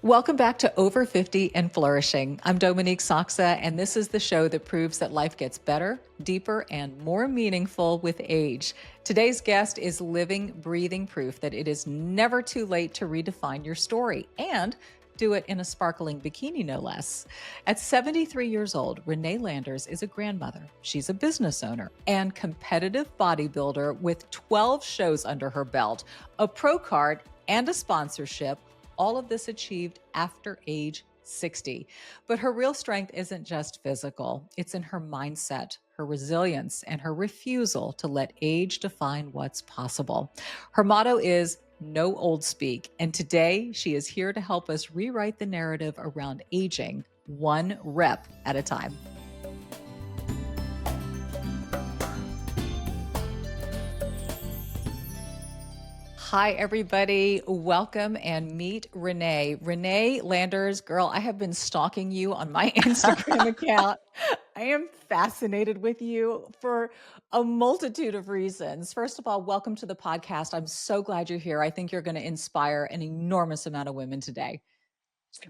Welcome back to Over 50 and Flourishing. I'm Dominique Sachse, and this is the show that proves that life gets better, deeper, and more meaningful with age. Today's guest is living, breathing proof that it is never too late to redefine your story and do it in a sparkling bikini, no less. At 73 years old, Renee Landers is a grandmother. She's a business owner and competitive bodybuilder with 12 shows under her belt, a pro card, and a sponsorship. All of this achieved after age 60. But her real strength isn't just physical, it's in her mindset, her resilience, and her refusal to let age define what's possible. Her motto is no old speak. And today she is here to help us rewrite the narrative around aging, one rep at a time. Hi, everybody. Welcome and meet Renee. Renee Landers, girl, I have been stalking you on my Instagram account. I am fascinated with you for a multitude of reasons. First of all, welcome to the podcast. I'm so glad you're here. I think you're going to inspire an enormous amount of women today.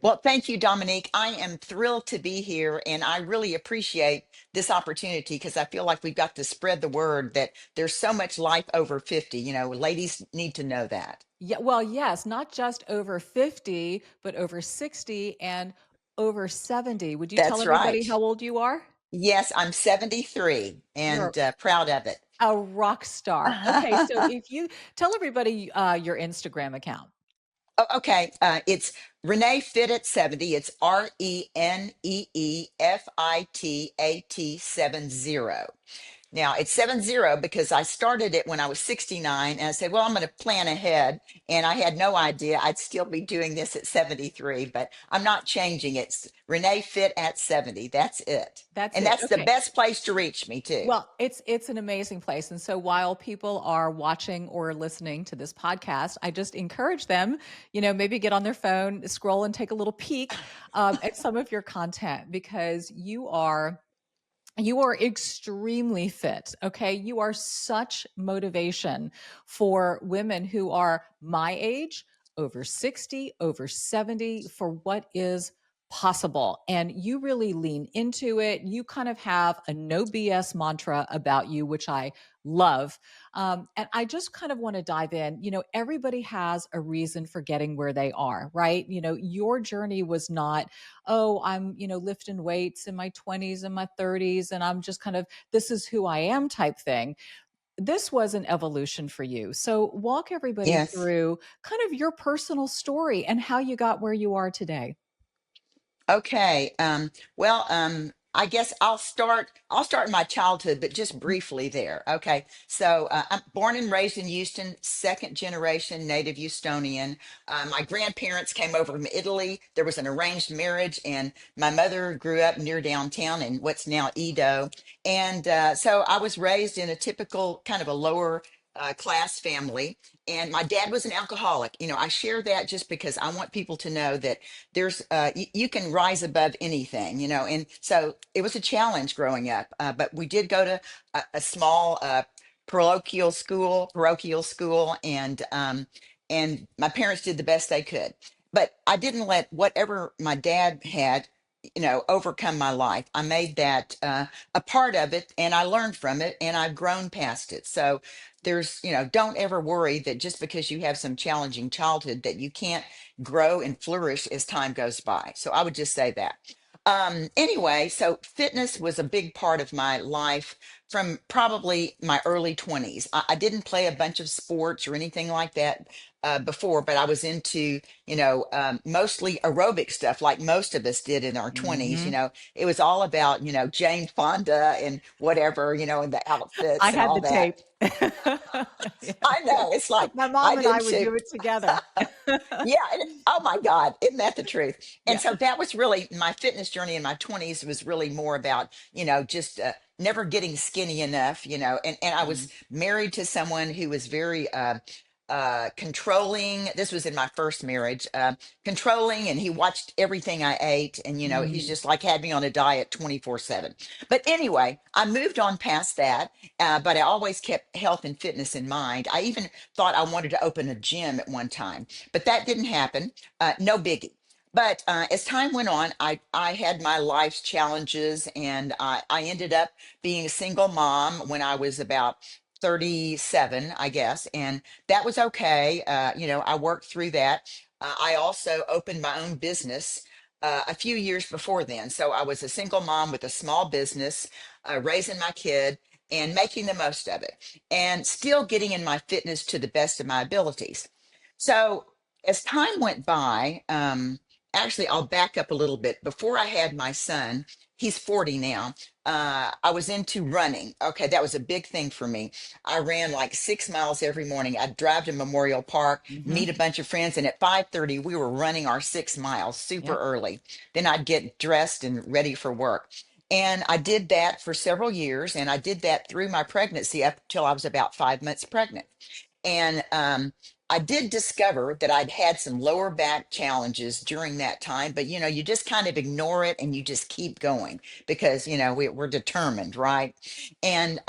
Well, thank you, Dominique. I am thrilled to be here, and I really appreciate this opportunity because I feel like we've got to spread the word that there's so much life over 50. Ladies need to know that. Yeah, well, yes, not just over 50, but over 60 and over 70. Would you tell That's everybody right. how old you are? Yes, I'm 73 You're and proud of it. a rock star. Okay, so if you tell everybody your Instagram account. Okay, it's Renee Fit at 70. It's ReneeFitat 70. Now, it's 70 because I started it when I was 69 and I said, well, I'm going to plan ahead. And I had no idea I'd still be doing this at 73, but I'm not changing it. It's Renee Fit at 70. That's it. That's And it. that's the Okay. best place to reach me, too. Well, it's an amazing place. And so while people are watching or listening to this podcast, I just encourage them, maybe get on their phone, scroll and take a little peek at some of your content because you are extremely fit. Okay. You are such motivation for women who are my age, over 60, over 70, for what is possible. And you really lean into it. You kind of have a no BS mantra about you, which I love. And I just kind of want to dive in. Everybody has a reason for getting where they are, right? Your journey was not, oh, I'm, lifting weights in my 20s and my 30s, and I'm just kind of, this is who I am type thing. This was an evolution for you. So walk everybody Yes. through kind of your personal story and how you got where you are today. Okay. I guess I'll start in my childhood, but just briefly there. Okay. So I'm born and raised in Houston, second generation native Houstonian. My grandparents came over from Italy. There was an arranged marriage, and my mother grew up near downtown in what's now Edo. And so I was raised in a typical kind of a lower class family. And my dad was an alcoholic. I share that just because I want people to know that you can rise above anything, and so it was a challenge growing up, but we did go to a small parochial school, and my parents did the best they could, but I didn't let whatever my dad had overcome my life. I made that a part of it, and I learned from it, and I've grown past it. So don't ever worry that just because you have some challenging childhood that you can't grow and flourish as time goes by. So I would just say that. Anyway, so fitness was a big part of my life from probably my early 20s. I didn't play a bunch of sports or anything like that before, but I was into, mostly aerobic stuff like most of us did in our 20s. Mhm. It was all about, Jane Fonda and whatever, and the I outfits and had all the that. tape. Yeah. I know. It's like My I mom and I did would too. do it together. Yeah. Oh my God. Isn't that the truth? And Yeah. so that was really my fitness journey in my 20s was really more about, just never getting skinny enough, and I was Mhm. married to someone who was very controlling. This was in my first marriage, controlling, and he watched everything I ate. And, he's Mm. just like had me on a diet 24/7. But anyway, I moved on past that, but I always kept health and fitness in mind. I even thought I wanted to open a gym at one time, but that didn't happen. No biggie. But as time went on, I had my life's challenges, and I ended up being a single mom when I was about 37, I guess. And that was okay. I worked through that. I also opened my own business a few years before then. So I was a single mom with a small business, raising my kid and making the most of it, and still getting in my fitness to the best of my abilities. So as time went by, actually, I'll back up a little bit. Before I had my son, he's 40 now. I was into running. Okay, that was a big thing for me. I ran like 6 miles every morning. I'd drive to Memorial Park, Hmm. meet a bunch of friends, and at 5:30 we were running our 6 miles super Yep. early. Then I'd get dressed and ready for work. And I did that for several years, and I did that through my pregnancy up till I was about 5 months pregnant. And I did discover that I'd had some lower back challenges during that time, but you just kind of ignore it and you just keep going because we're determined, right? And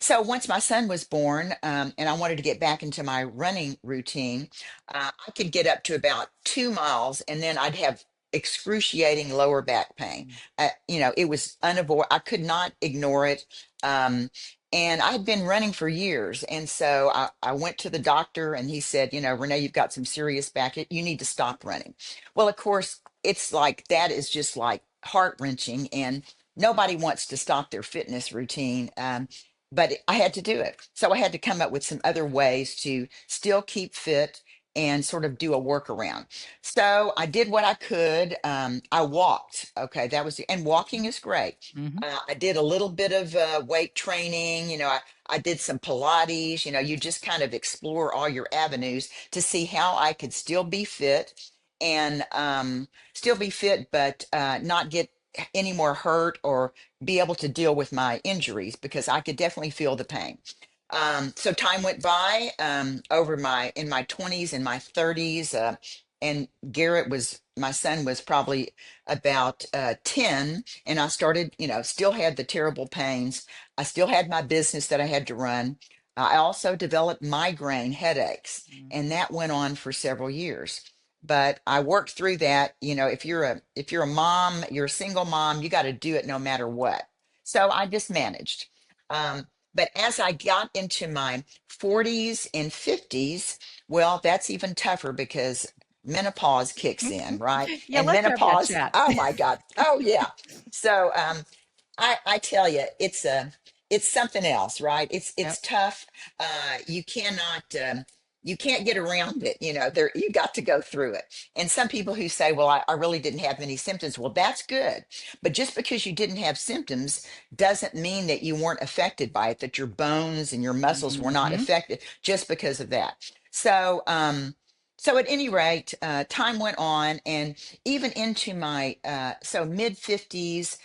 so once my son was born, and I wanted to get back into my running routine, I could get up to about 2 miles, and then I'd have excruciating lower back pain. It was unavoidable. I could not ignore it. Um, and I'd been running for years. And so I went to the doctor, and he said, Renee, you've got some serious back. You need to stop running. Well, of course, it's like that is just like heart wrenching. And nobody wants to stop their fitness routine. But I had to do it. So I had to come up with some other ways to still keep fit and sort of do a workaround. So I did what I could. I walked. Okay. And walking is great. Hmm. I did a little bit of weight training. I did some Pilates. You just kind of explore all your avenues to see how I could still be fit and still be fit, but not get any more hurt or be able to deal with my injuries because I could definitely feel the pain. So time went by over in my 20s and my 30s. And Garrett my son was probably about 10, and I started, still had the terrible pains. I still had my business that I had to run. I also developed migraine headaches, and that went on for several years. But I worked through that. If you're a mom, you're a single mom, you got to do it no matter what. So I just managed. But as I got into my 40s and 50s, well, that's even tougher because menopause kicks in, right? Yeah, And let's have that menopause, chat. oh my God. Oh yeah. So I tell you, it's something else, right? It's Yep. tough. You cannot you can't get around it. There you got to go through it. And some people who say, well, I really didn't have any symptoms. Well, that's good. But just because you didn't have symptoms doesn't mean that you weren't affected by it, that your bones and your muscles were not Hmm. affected just because of that. So at any rate, time went on, and even into my mid 50s,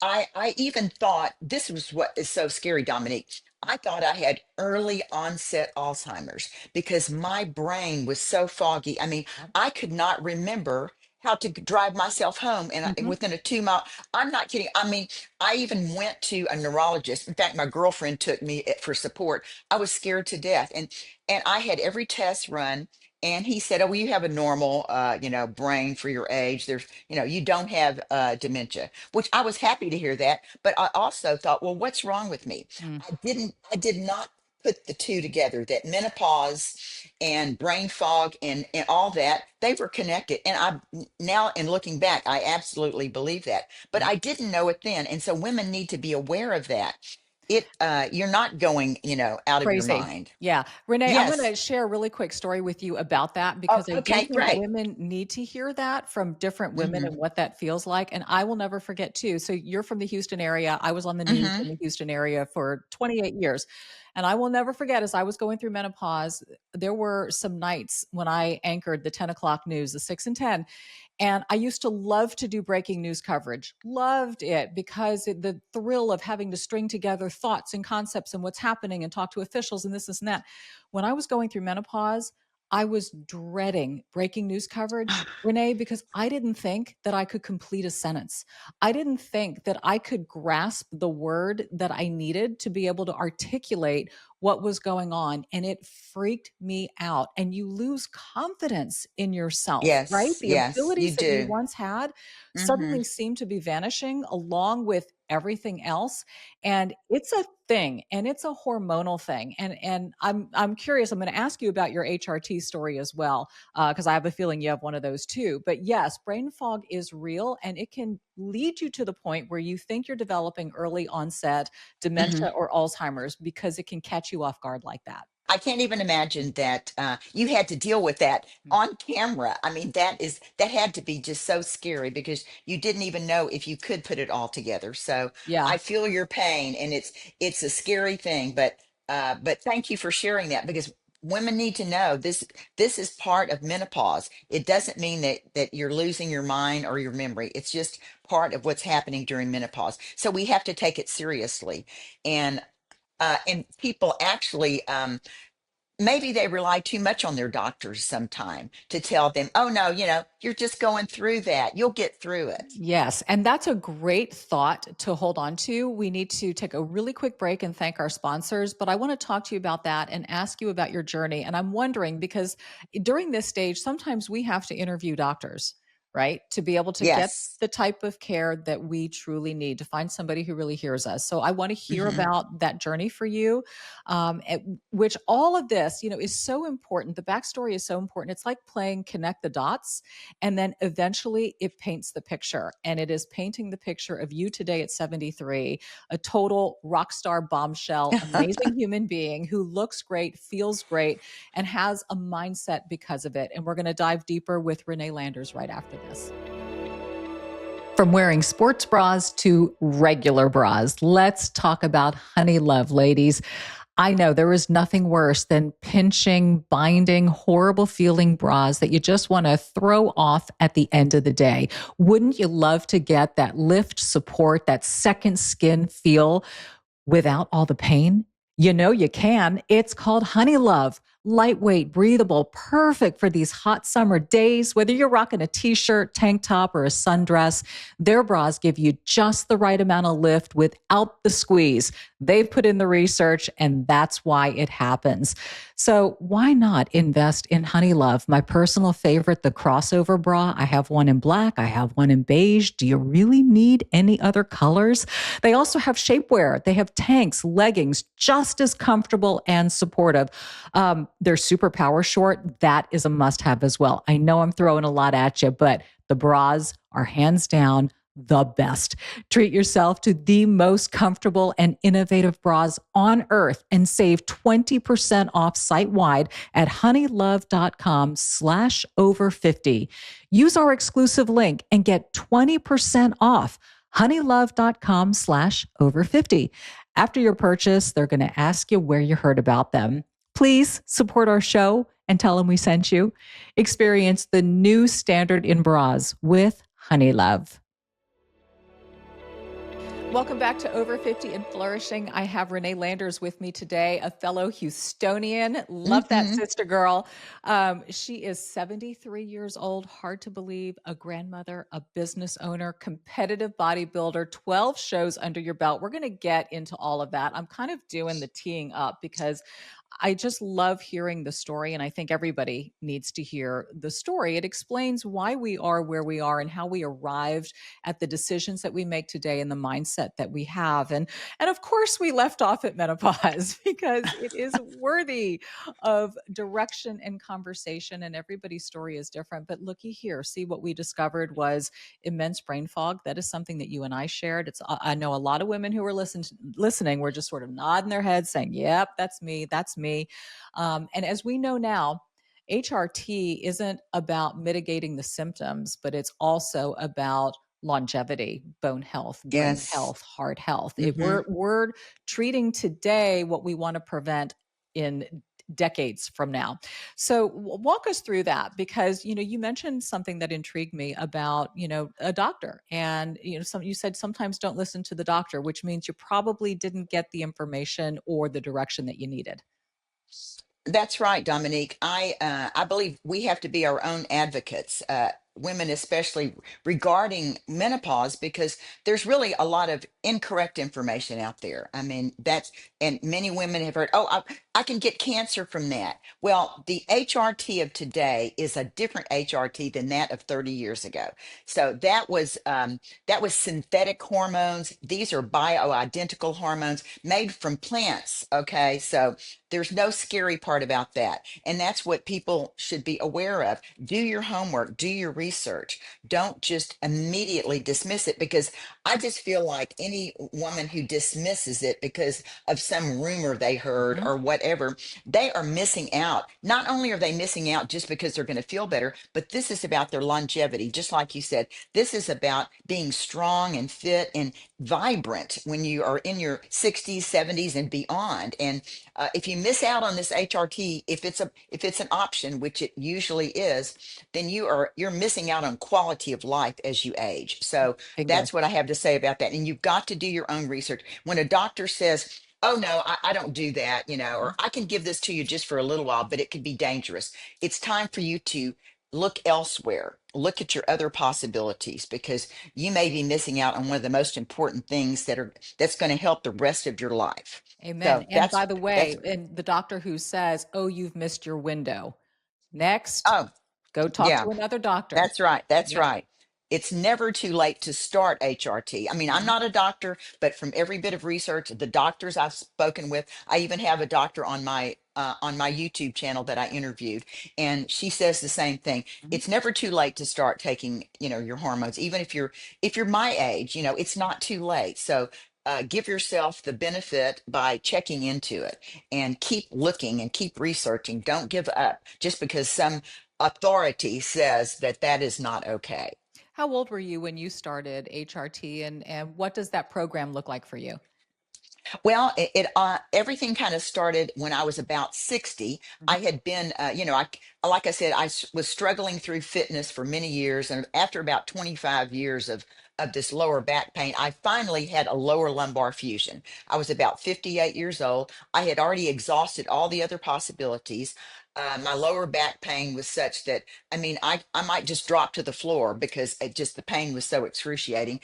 I even thought this was what is so scary, Dominique. I thought I had early onset Alzheimer's because my brain was so foggy. I mean, Yep. I could not remember how to drive myself home and Hmm. within a 2 mile. I'm not kidding. I mean, I even went to a neurologist. In fact, my girlfriend took me for support. I was scared to death, and I had every test run. And he said, "Oh, well, you have a normal, brain for your age. You don't have dementia," which I was happy to hear that. But I also thought, well, what's wrong with me? I did not put the two together, that menopause and brain fog and all that, they were connected. And now in looking back, I absolutely believe that. But Yep. I didn't know it then. And so women need to be aware of that. You're not going, out of your Crazy. mind. Yeah. Renee, I'm going Yes. to share a really quick story with you about that Oh, because I do okay, think great. women need to hear that from different women Hmm. and what that feels like. And I will never forget too. So you're from the Houston area. I was on the news Hmm. in the Houston area for 28 years. And I will never forget as I was going through menopause, there were some nights when I anchored the 10 o'clock news, the 6 and 10. And I used to love to do breaking news coverage. Loved it because the thrill of having to string together thoughts and concepts and what's happening and talk to officials and this and that. When I was going through menopause, I was dreading breaking news coverage, Renee, because I didn't think that I could complete a sentence. I didn't think that I could grasp the word that I needed to be able to articulate what was going on, and it freaked me out. And you lose confidence in yourself, right? Yes, The yes, you abilities that you do. once had Hmm. suddenly seem to be vanishing along with everything else. And it's a thing, and it's a hormonal thing. And I'm curious, I'm going to ask you about your HRT story as well, because I have a feeling you have one of those too. But yes, brain fog is real, and it can lead you to the point where you think you're developing early onset Hmm. dementia or Alzheimer's, because it can catch you off guard like that. I can't even imagine that you had to deal with that on camera. I mean, that had to be just so scary because you didn't even know if you could put it all together. So Yeah. I feel your pain, and it's a scary thing. But thank you for sharing that, because women need to know this. This is part of menopause. It doesn't mean that you're losing your mind or your memory. It's just part of what's happening during menopause. So we have to take it seriously, and and people actually. Maybe they rely too much on their doctors sometime to tell them, oh no, you're just going through that, you'll get through it. Yes, and that's a great thought to hold on to. We need to take a really quick break and thank our sponsors, but I want to talk to you about that and ask you about your journey. And I'm wondering, because during this stage, sometimes we have to interview doctors, right? To be able to get Yes. the type of care that we truly need, to find somebody who really hears us. So I want to hear Hmm. about that journey for you, at which all of this, is so important. The backstory is so important. It's like playing connect the dots, and then eventually it paints the picture. And it is painting the picture of you today at 73, a total rock star bombshell, amazing human being who looks great, feels great, and has a mindset because of it. And we're going to dive deeper with Renee Landers right after this. From wearing sports bras to regular bras, let's talk about Honey Love, ladies. I know there is nothing worse than pinching, binding, horrible feeling bras that you just want to throw off at the end of the day. Wouldn't you love to get that lift, support, that second skin feel without all the pain? You know you can. It's called Honey Love. Lightweight, breathable, perfect for these hot summer days. Whether you're rocking a t-shirt, tank top, or a sundress, their bras give you just the right amount of lift without the squeeze. They've put in the research, and that's why it happens. So why not invest in Honey Love? My personal favorite, the crossover bra. I have one in black. I have one in beige. Do you really need any other colors? They also have shapewear. They have tanks, leggings, just as comfortable and supportive. They're super power short. That is a must have as well. I know I'm throwing a lot at you, but the bras are hands down the best. Treat yourself to the most comfortable and innovative bras on earth and save 20% off site wide at honeylove.com/over50. Use our exclusive link and get 20% off honeylove.com/over50. After your purchase, they're going to ask you where you heard about them. Please support our show and tell them we sent you. Experience the new standard in bras with Honey Love. Welcome back to Over 50 and Flourishing. I have Renee Landers with me today, a fellow Houstonian. Love that Hmm. sister girl. She is 73 years old, hard to believe, a grandmother, a business owner, competitive bodybuilder, 12 shows under your belt. We're going to get into all of that. I'm kind of doing the teeing up because I just love hearing the story, and I think everybody needs to hear the story. It explains why we are where we are and how we arrived at the decisions that we make today and the mindset that we have. And of course, we left off at menopause because it is worthy of direction and conversation, and everybody's story is different. But looky here, see, what we discovered was immense brain fog. That is something that you and I shared. I know a lot of women who were listening were just sort of nodding their heads saying, yep, that's me, that's me. And as we know now, HRT isn't about mitigating the symptoms, but it's also about longevity, bone health, brain Yes. health, heart health. Hmm. We're treating today what we want to prevent in decades from now. So walk us through that, because you mentioned something that intrigued me about a doctor, and you said sometimes don't listen to the doctor, which means you probably didn't get the information or the direction that you needed. That's right, Dominique. I believe we have to be our own advocates, women especially, regarding menopause, because there's really a lot of incorrect information out there. I mean, and many women have heard, oh, I can get cancer from that. Well, the HRT of today is a different HRT than that of 30 years ago. So that was synthetic hormones. These are bioidentical hormones made from plants. Okay. So there's no scary part about that. And that's what people should be aware of. Do your homework, do your research. Don't just immediately dismiss it, because I just feel like any woman who dismisses it because of some rumor they heard Mhm. or whatever, they are missing out. Not only are they missing out just because they're going to feel better, but this is about their longevity. Just like you said, this is about being strong and fit and vibrant when you are in your 60s, 70s, and beyond. And if you miss out on this HRT, if it's an option, which it usually is, then you're missing out on quality of life as you age. So Bingo. that's what I have to say about that. And you've got to do your own research. When a doctor says, oh no, I don't do that, or I can give this to you just for a little while, but it could be dangerous. It's time for you to look elsewhere, look at your other possibilities, because you may be missing out on one of the most important things that's going to help the rest of your life. Amen. So And that's by the that's way, and the doctor who says, "Oh, you've missed your window. Next, oh go talk yeah. to another doctor." That's right. That's Yep. right. It's never too late to start HRT. I mean, I'm Mhm. not a doctor, but from every bit of research, the doctors I've spoken with, I even have a doctor on my YouTube channel that I interviewed, and she says the same thing. Mhm. It's never too late to start taking, your hormones, even if you're my age. It's not too late. So give yourself the benefit by checking into it and keep looking and keep researching. Don't give up just because some authority says that that is not okay. How old were you when you started HRT, and what does that program look like for you? Well, everything kind of started when I was about 60. Mhm. I had been, like I said, was struggling through fitness for many years, and after about 25 years of this lower back pain, I finally had a lower lumbar fusion. I was about 58 years old. I had already exhausted all the other possibilities. My lower back pain was such that, I mean, I might just drop to the floor because the pain was so excruciating.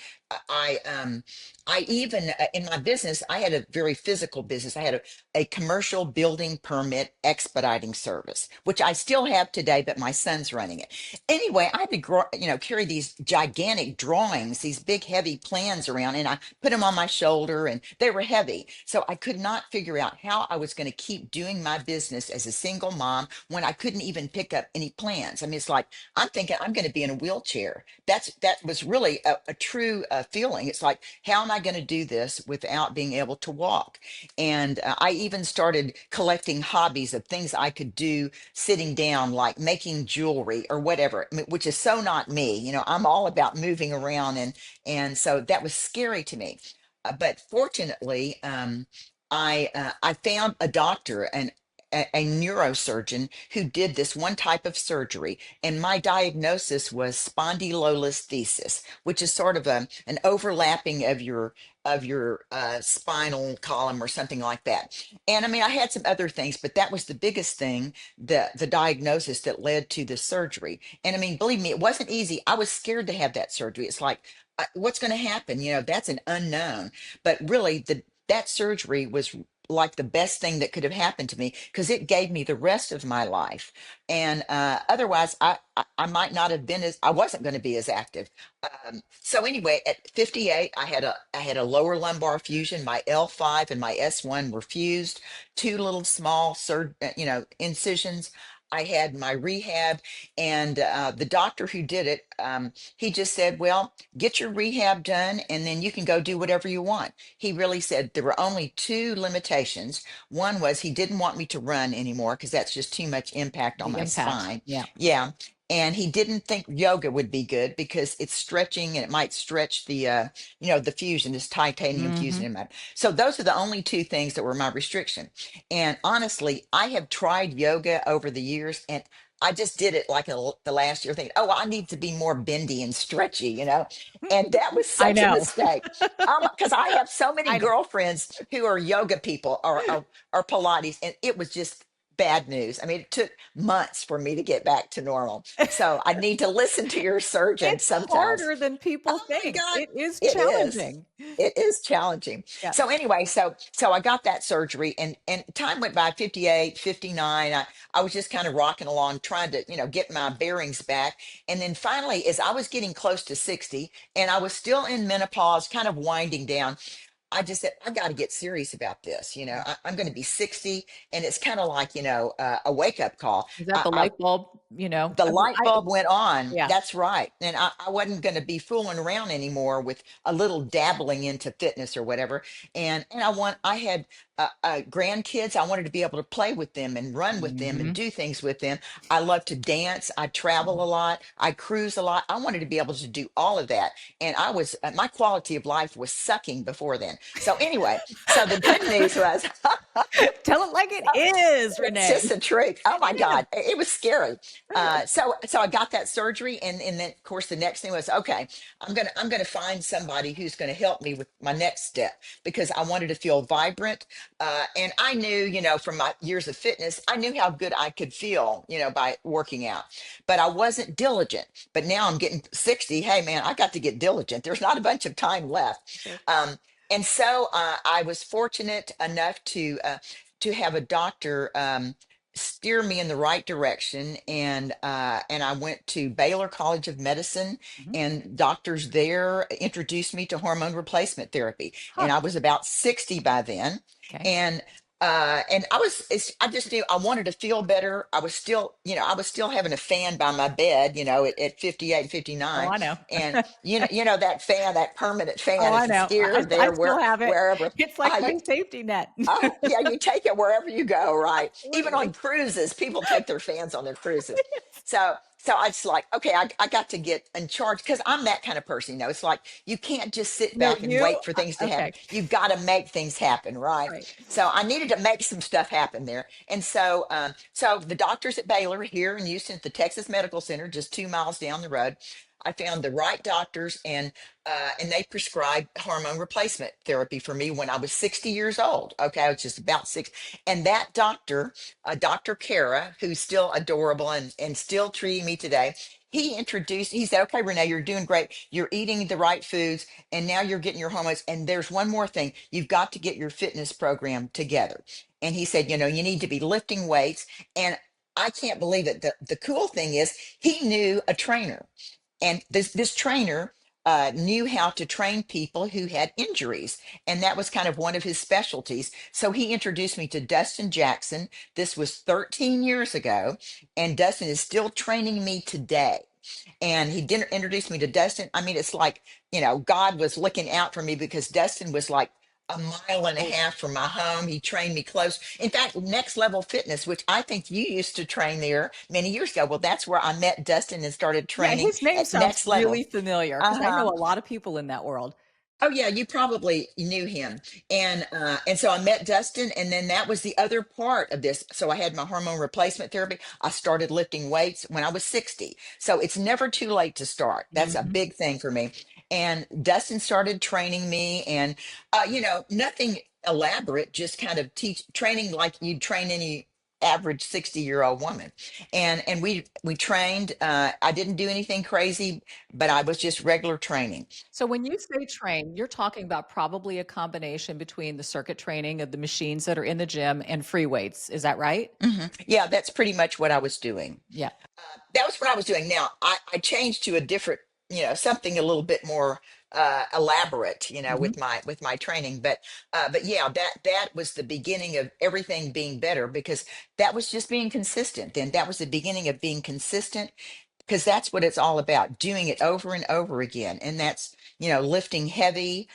I even in my business, I had a very physical business. I had a commercial building permit expediting service, which I still have today, but my son's running it. Anyway, I had to carry these gigantic drawings, these big heavy plans around, and I put them on my shoulder, and they were heavy. So I could not figure out how I was going to keep doing my business as a single mom when I couldn't even pick up any plans. I mean, it's like I'm thinking I'm going to be in a wheelchair. That was really a true feeling. It's like, how am I going to do this without being able to walk? And I even started collecting hobbies of things I could do sitting down, like making jewelry or whatever, I mean, which is so not me. I'm all about moving around, and so that was scary to me. But fortunately, I found a doctor and a neurosurgeon who did this one type of surgery, and my diagnosis was spondylolisthesis, which is sort of an overlapping of your spinal column or something like that. And I mean, I had some other things, but that was the biggest thing, the diagnosis that led to the surgery. And I mean, believe me, it wasn't easy. I was scared to have that surgery. It's like, what's going to happen? That's an unknown. But really, that surgery was like the best thing that could have happened to me, because it gave me the rest of my life. And otherwise, I might not have been I wasn't going to be as active. So anyway, at 58, I had a lower lumbar fusion. My L5 and my S1 were fused, two little small incisions. I had my rehab, and the doctor who did it, he just said, well, get your rehab done and then you can go do whatever you want. He really said there were only two limitations. One was he didn't want me to run anymore because that's just too much impact on The my impact. spine. Yeah. Yeah. And he didn't think yoga would be good because it's stretching and it might stretch the fusion, this titanium fusion Mhm. in my. So those are the only two things that were my restriction. And honestly, I have tried yoga over the years, and I just did it like the last year, thinking, oh, I need to be more bendy and stretchy. And that was I such a know. mistake. Because I have so many I know. girlfriends who are yoga people or Pilates, and it was just bad news. I mean, it took months for me to get back to normal. So I need to listen to your surgeon It's sometimes. harder than people Oh my think. God, It is it is. challenging. It is challenging. Yeah. So anyway, so I got that surgery, and time went by, 58, 59. I was just kind of rocking along, trying to, get my bearings back. And then finally, as I was getting close to 60 and I was still in menopause, kind of winding down, I just said, I got to get serious about this. I'm going to be 60, and it's kind of like, a wake up call. Is that I, the I light bulb, you know? the I mean, light bulb went on. yeah. That's right. And I wasn't going to be fooling around anymore with a little dabbling into fitness or whatever. And I had grandkids. I wanted to be able to play with them and run with them and Mhm. do things with them. I love to dance. I travel a lot. I cruise a lot. I wanted to be able to do all of that. And my quality of life was sucking before then. So anyway, so the good news was, Tell it like it is, it's Renee. just a trick. Oh my It God. It was scary. So I got that surgery, and then of course the next thing was, okay, I'm gonna find somebody who's gonna help me with my next step, because I wanted to feel vibrant. And I knew, from my years of fitness, I knew how good I could feel, by working out. But I wasn't diligent. But now I'm getting 60. Hey man, I got to get diligent. There's not a bunch of time left. Sure. And so I was fortunate enough to have a doctor steer me in the right direction, and I went to Baylor College of Medicine, Mhm. and doctors there introduced me to hormone replacement therapy, Huh. and I was about 60 by then, Okay. and I just knew I wanted to feel better. I was still having a fan by my bed, at 58, Oh, 59, I know. and that fan, that permanent Oh, fan, I it's know. steer I there still have it. wherever. It's like my You safety net. Yeah, you take it wherever you go, right? Even on Absolutely. cruises, people take their fans on their cruises. So I just like, okay, I got to get in charge, because I'm that kind of person. It's like you can't just sit No, back and you wait for things to happen. okay. You've got to make things happen, right? Right. So I needed to make some stuff happen there. And so the doctors at Baylor here in Houston at the Texas Medical Center, just 2 miles down the road, I found the right doctors, and they prescribed hormone replacement therapy for me when I was 60 years old. Okay, I was just about six. And that doctor, Dr. Kara, who's still adorable and still treating me today, he said, okay, Renee, you're doing great. You're eating the right foods, and now you're getting your hormones. And there's one more thing. You've got to get your fitness program together. And he said, you need to be lifting weights. And I can't believe it. The cool thing is he knew a trainer, and this trainer knew how to train people who had injuries, and that was kind of one of his specialties. So he introduced me to Dustin Jackson. This was 13 years ago, and Dustin is still training me today. And he didn't introduce me to Dustin. I mean, it's like, God was looking out for me, because Dustin was like a mile and a Oh, half from my home. He trained me close. In fact, Next Level Fitness, which I think you used to train there many years ago. Well, that's where I met Dustin and started yeah, training his name at sounds Next Level. really familiar because I know Uh-huh. a lot of people in that world. Oh yeah, you probably knew him. And so I met Dustin, and then that was the other part of this. So I had my hormone replacement therapy. I started lifting weights when I was 60. So it's never too late to start. That's a Mhm. big thing for me. And Dustin started training me, and nothing elaborate, just kind of training like you'd train any average 60-year-old woman. And we trained. I didn't do anything crazy, but I was just regular training. So when you say train, you're talking about probably a combination between the circuit training of the machines that are in the gym and free weights. Is that right? Yeah, that's pretty much what I was doing. Yeah. That was what I was doing. Now I changed to a different, something a little bit more elaborate, Mhm. with my training. But yeah, that was the beginning of everything being better, because that was just being consistent. And that was the beginning of being consistent, because that's what it's all about, doing it over and over again. And that's, lifting heavy,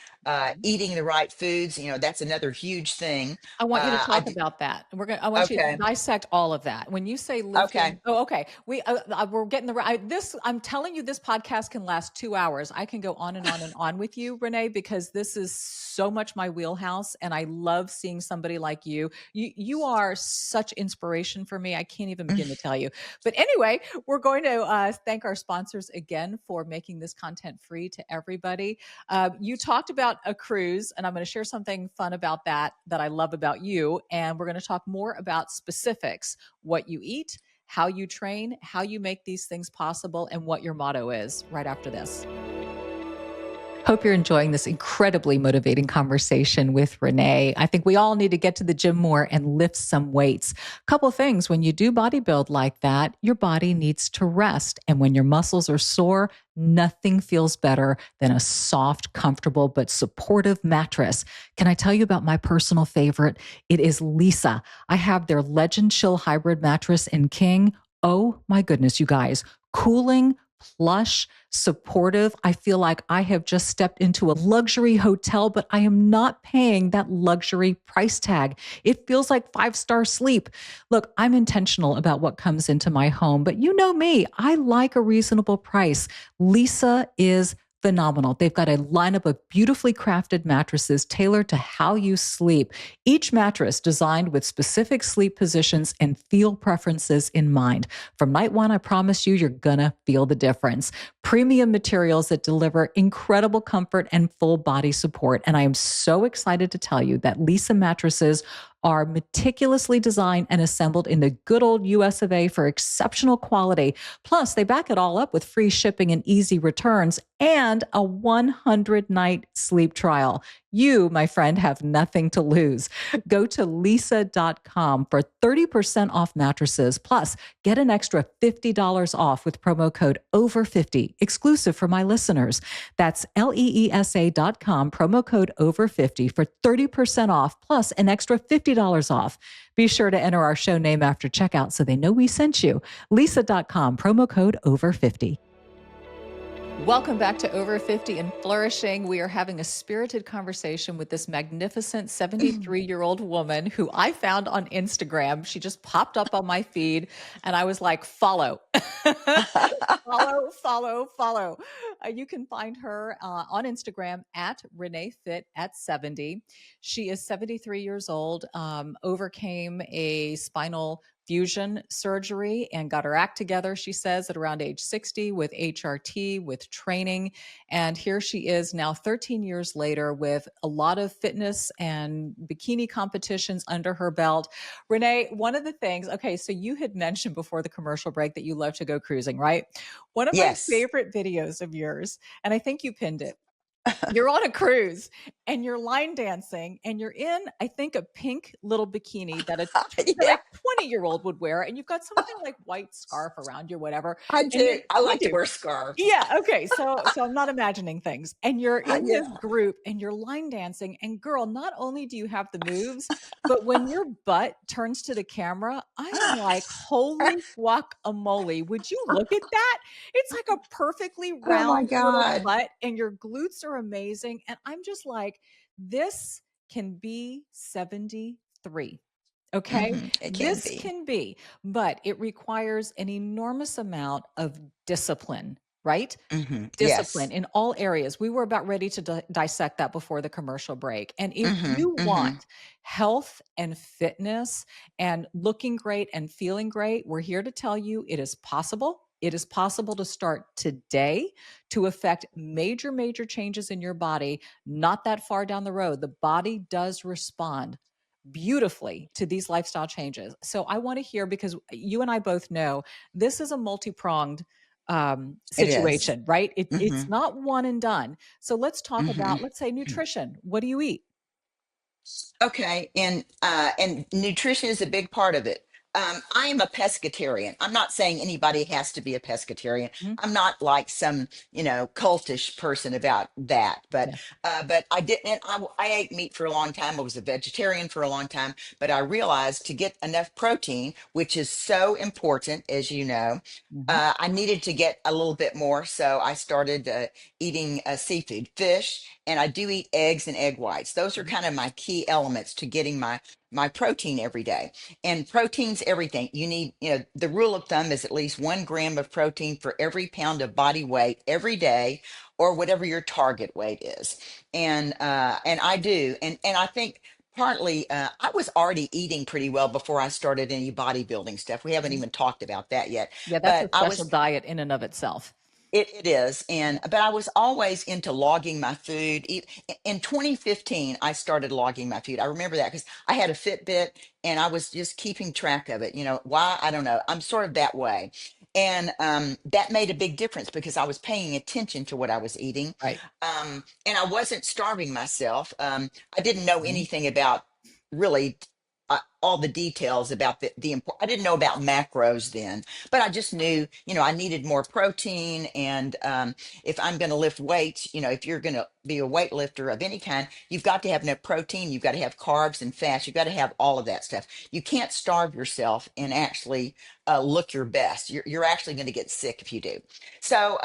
eating the right foods. That's another huge thing. I want you to I talk do. about that. I want you to Okay. dissect all of that. When you say Okay. lifting, oh, okay. We're getting this. I'm telling you, this podcast can last 2 hours. I can go on and on with you, Renee, because this is so much my wheelhouse, and I love seeing somebody like you. You are such inspiration for me. I can't even begin to tell you. But anyway, we're going to thank our sponsors again for making this content free to everybody. You talked about about a cruise, and I'm going to share something fun about that I love about you. And we're going to talk more about specifics, what you eat, how you train, how you make these things possible, and what your motto is right after this. Hope you're enjoying this incredibly motivating conversation with Renee. I think we all need to get to the gym more and lift some weights. Couple things, when you do bodybuild like that, your body needs to rest. And when your muscles are sore, nothing feels better than a soft, comfortable, but supportive mattress. Can I tell you about my personal favorite? It is Lease. I have their Legend Chill Hybrid mattress in King. Oh my goodness, you guys. Cooling, plush, supportive. I feel like I have just stepped into a luxury hotel, but I am not paying that luxury price tag. It feels like 5-star sleep. Look, I'm intentional about what comes into my home, but you know me, I like a reasonable price. Lisa is phenomenal. They've got a lineup of beautifully crafted mattresses tailored to how you sleep. Each mattress designed with specific sleep positions and feel preferences in mind. From night one, I promise you, you're gonna feel the difference. Premium materials that deliver incredible comfort and full body support. And I am so excited to tell you that Lisa mattresses are meticulously designed and assembled in the good old US of A for exceptional quality. Plus, they back it all up with free shipping and easy returns and a 100-night sleep trial. You, my friend, have nothing to lose. Go to lisa.com for 30% off mattresses. Plus, get an extra $50 off with promo code OVER50, exclusive for my listeners. That's leesa.com, promo code OVER50 for 30% off, plus an extra $50 off. Be sure to enter our show name after checkout so they know we sent you. Lisa.com, promo code OVER50. Welcome back to Over 50 and Flourishing. We are having a spirited conversation with this magnificent 73-year-old woman who I found on Instagram. She just popped up on my feed and I was like, follow. Follow. You can find her on Instagram at Renee Fit at 70. She is 73 years old, overcame a spinal fusion surgery and got her act together, she says, at around age 60 with HRT, with training. And here she is now 13 years later with a lot of fitness and bikini competitions under her belt. Renee, one of the things, okay, so you had mentioned before the commercial break that you love to go cruising, right? One of my Yes. favorite videos of yours, and I think you pinned it, you're on a cruise and you're line dancing and you're in, I think, a pink little bikini that a Yeah, like 20-year-old would wear. And you've got some kind of like white scarf around you, whatever. I And do. I you like to do. wear scarves. Yeah. Okay. So I'm not imagining things. And you're in this Yeah. group and you're line dancing. And girl, not only do you have the moves, but when your butt turns to the camera, I am like, holy guacamole. Would you look at that? It's like a perfectly Oh my round little God. butt and your glutes are amazing. And I'm just like, this can be 73. Okay. It can This be. can be, but it requires an enormous amount of discipline, right? Discipline Yes. in all areas. We were about ready to dissect that before the commercial break. And if Hmm. you want Hmm. health and fitness and looking great and feeling great, we're here to tell you it is possible. It is possible to start today to affect major, major changes in your body, not that far down the road. The body does respond beautifully to these lifestyle changes. So I want to hear, because you and I both know this is a multi-pronged It is. situation, right? Hmm. It's not one and done. So let's talk Hmm. about, let's say, nutrition. What do you eat? Okay, and nutrition is a big part of it. I am a pescatarian. I'm not saying anybody has to be a pescatarian. Mhm. I'm not like some, cultish person about that. Yeah. But I didn't. I ate meat for a long time. I was a vegetarian for a long time. But I realized to get enough protein, which is so important, as you know, Mhm. I needed to get a little bit more. So I started eating seafood, fish, and I do eat eggs and egg whites. Those are Mhm. kind of my key elements to getting my protein every day. And protein's everything. You need, the rule of thumb is at least 1 gram of protein for every pound of body weight every day, or whatever your target weight is. And I do, and I think partly I was already eating pretty well before I started any bodybuilding stuff. We haven't Mhm. even talked about that yet, Yeah, that's a but I special was. diet in and of itself. It is, and Yeah. but I was always into logging my food. In 2015, I started logging my food. I remember that because I had a Fitbit and I was just keeping track of it. You know why? I don't know. I'm sort of that way, and that made a big difference because I was paying attention to what I was eating, Right. and I wasn't starving myself. I didn't know Mhm. anything about really. All the details about I didn't know about macros then, but I just knew, I needed more protein. And if I'm going to lift weights, if you're going to be a weightlifter of any kind, you've got to have enough protein. You've got to have carbs and fats. You've got to have all of that stuff. You can't starve yourself and actually look your best. You're actually going to get sick if you do. So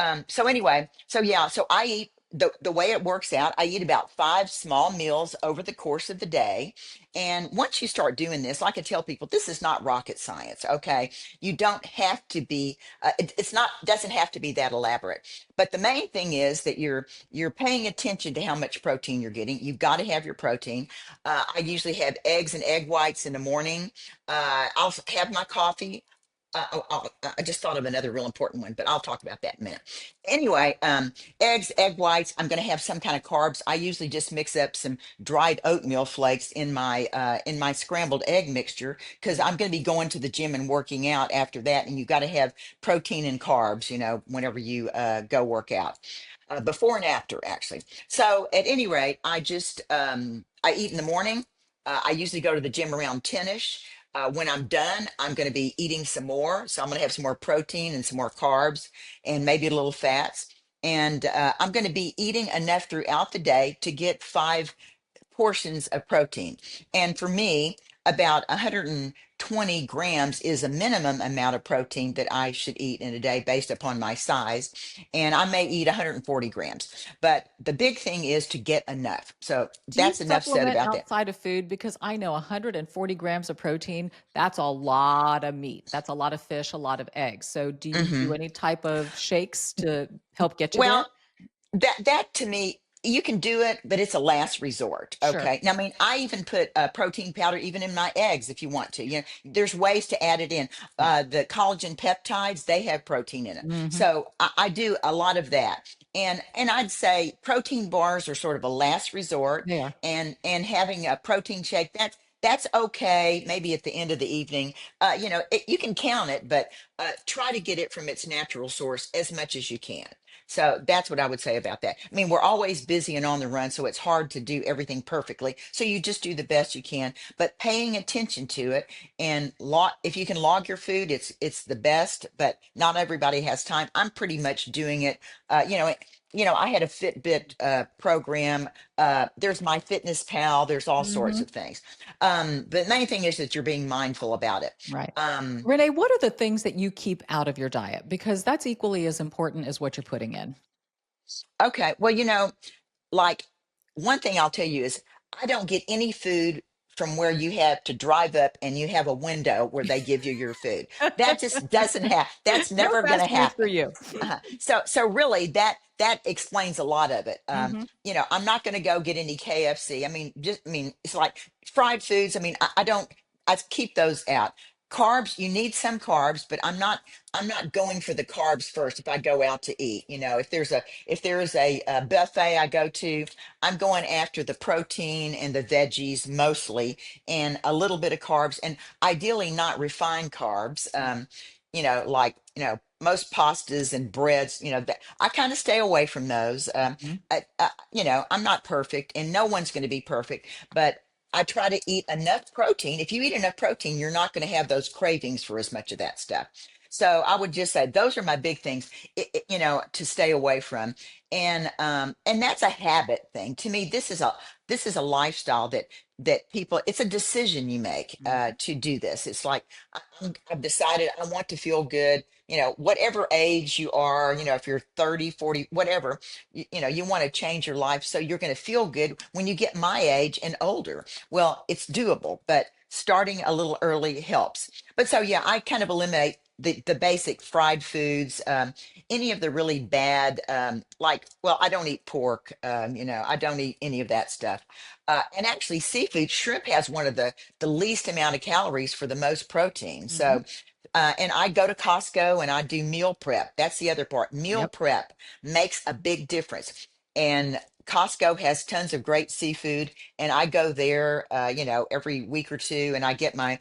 anyway, so yeah, so I eat. The way it works out, I eat about 5 small meals over the course of the day. And once you start doing this, like I tell people, this is not rocket science. Okay, you don't have to be. It's not doesn't have to be that elaborate. But the main thing is that you're paying attention to how much protein you're getting. You've got to have your protein. I usually have eggs and egg whites in the morning. I'll have my coffee. I just thought of another real important one, but I'll talk about that in a minute. Anyway, eggs, egg whites. I'm going to have some kind of carbs. I usually just mix up some dried oatmeal flakes in my scrambled egg mixture because I'm going to be going to the gym and working out after that. And you got to have protein and carbs, whenever you go work out. Before and after, actually. So at any rate, I eat in the morning. I usually go to the gym around 10ish. When I'm done, I'm going to be eating some more. So I'm going to have some more protein and some more carbs and maybe a little fats. And I'm going to be eating enough throughout the day to get 5 portions of protein. And for me, about 120 grams is a minimum amount of protein that I should eat in a day based upon my size. And I may eat 140 grams. But the big thing is to get enough. So Do you that's enough said supplement about that. outside of food? Because I know 140 grams of protein, that's a lot of meat. That's a lot of fish, a lot of eggs. So do you do Hmm. any type of shakes to help get you there? Well, that to me, you can do it, but it's a last resort. Sure. Okay. Now, I mean, I even put protein powder even in my eggs if you want to. There's ways to add it in. Yeah. The collagen peptides, they have protein in it. Mhm. So I do a lot of that. And I'd say protein bars are sort of a last resort, They are. and having a protein shake, that's okay. Maybe at the end of the evening, you can count it, but try to get it from its natural source as much as you can. So that's what I would say about that. I mean, we're always busy and on the run, so it's hard to do everything perfectly. So you just do the best you can, but paying attention to it and if you can log your food, it's the best, but not everybody has time. I'm pretty much doing it. I had a Fitbit program. There's my Fitness Pal. There's all sorts Mhm. of things. But the main thing is that you're being mindful about it. Right. Um, Renee, what are the things that you keep out of your diet? Because that's equally as important as what you're putting in. okay. Well, like one thing I'll tell you is I don't get any food from where you have to drive up and you have a window where they give you your food. That just doesn't happen. That's No never going to fast food for happen. you. So really that explains a lot of it. Mhm. I'm not going to go get any KFC. I mean, it's like fried foods. I don't. I keep those out. Carbs, you need some carbs, but I'm not going for the carbs first if I go out to eat. If there is a buffet I go to, I'm going after the protein and the veggies mostly, and a little bit of carbs, and ideally not refined carbs. Like most pastas and breads. That I kind of stay away from those. Mhm. I'm not perfect, and no one's going to be perfect, but I try to eat enough protein. If you eat enough protein, you're not going to have those cravings for as much of that stuff. So I would just say those are my big things, to stay away from. And that's a habit thing. To me, this is a lifestyle that people. It's a decision you make Mhm. to do this. It's like I've decided I want to feel good. Whatever age you are, if you're 30, 40, whatever, you want to change your life so you're going to feel good when you get my age and older. Well, it's doable, but starting a little early helps. But so yeah, I kind of eliminate the basic fried foods, any of the really bad, well, I don't eat pork, I don't eat any of that stuff. And actually, seafood, shrimp has one of the least amount of calories for the most protein. Mhm. So And I go to Costco and I do meal prep. That's the other part. Meal Yep. prep makes a big difference. And Costco has tons of great seafood, and I go there, every week or two, and I get my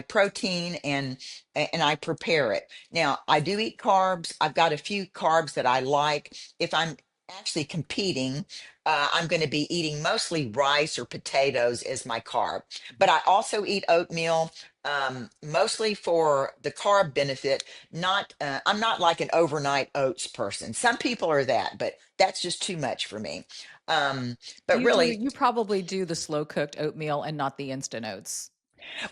protein and I prepare it. Now, I do eat carbs. I've got a few carbs that I like. If I'm actually competing, I'm going to be eating mostly rice or potatoes as my carb. But I also eat oatmeal, mostly for the carb benefit. Not, I'm not like an overnight oats person. Some people are that, but that's just too much for me. Um, Do but really, you probably do the slow cooked oatmeal and not the instant oats?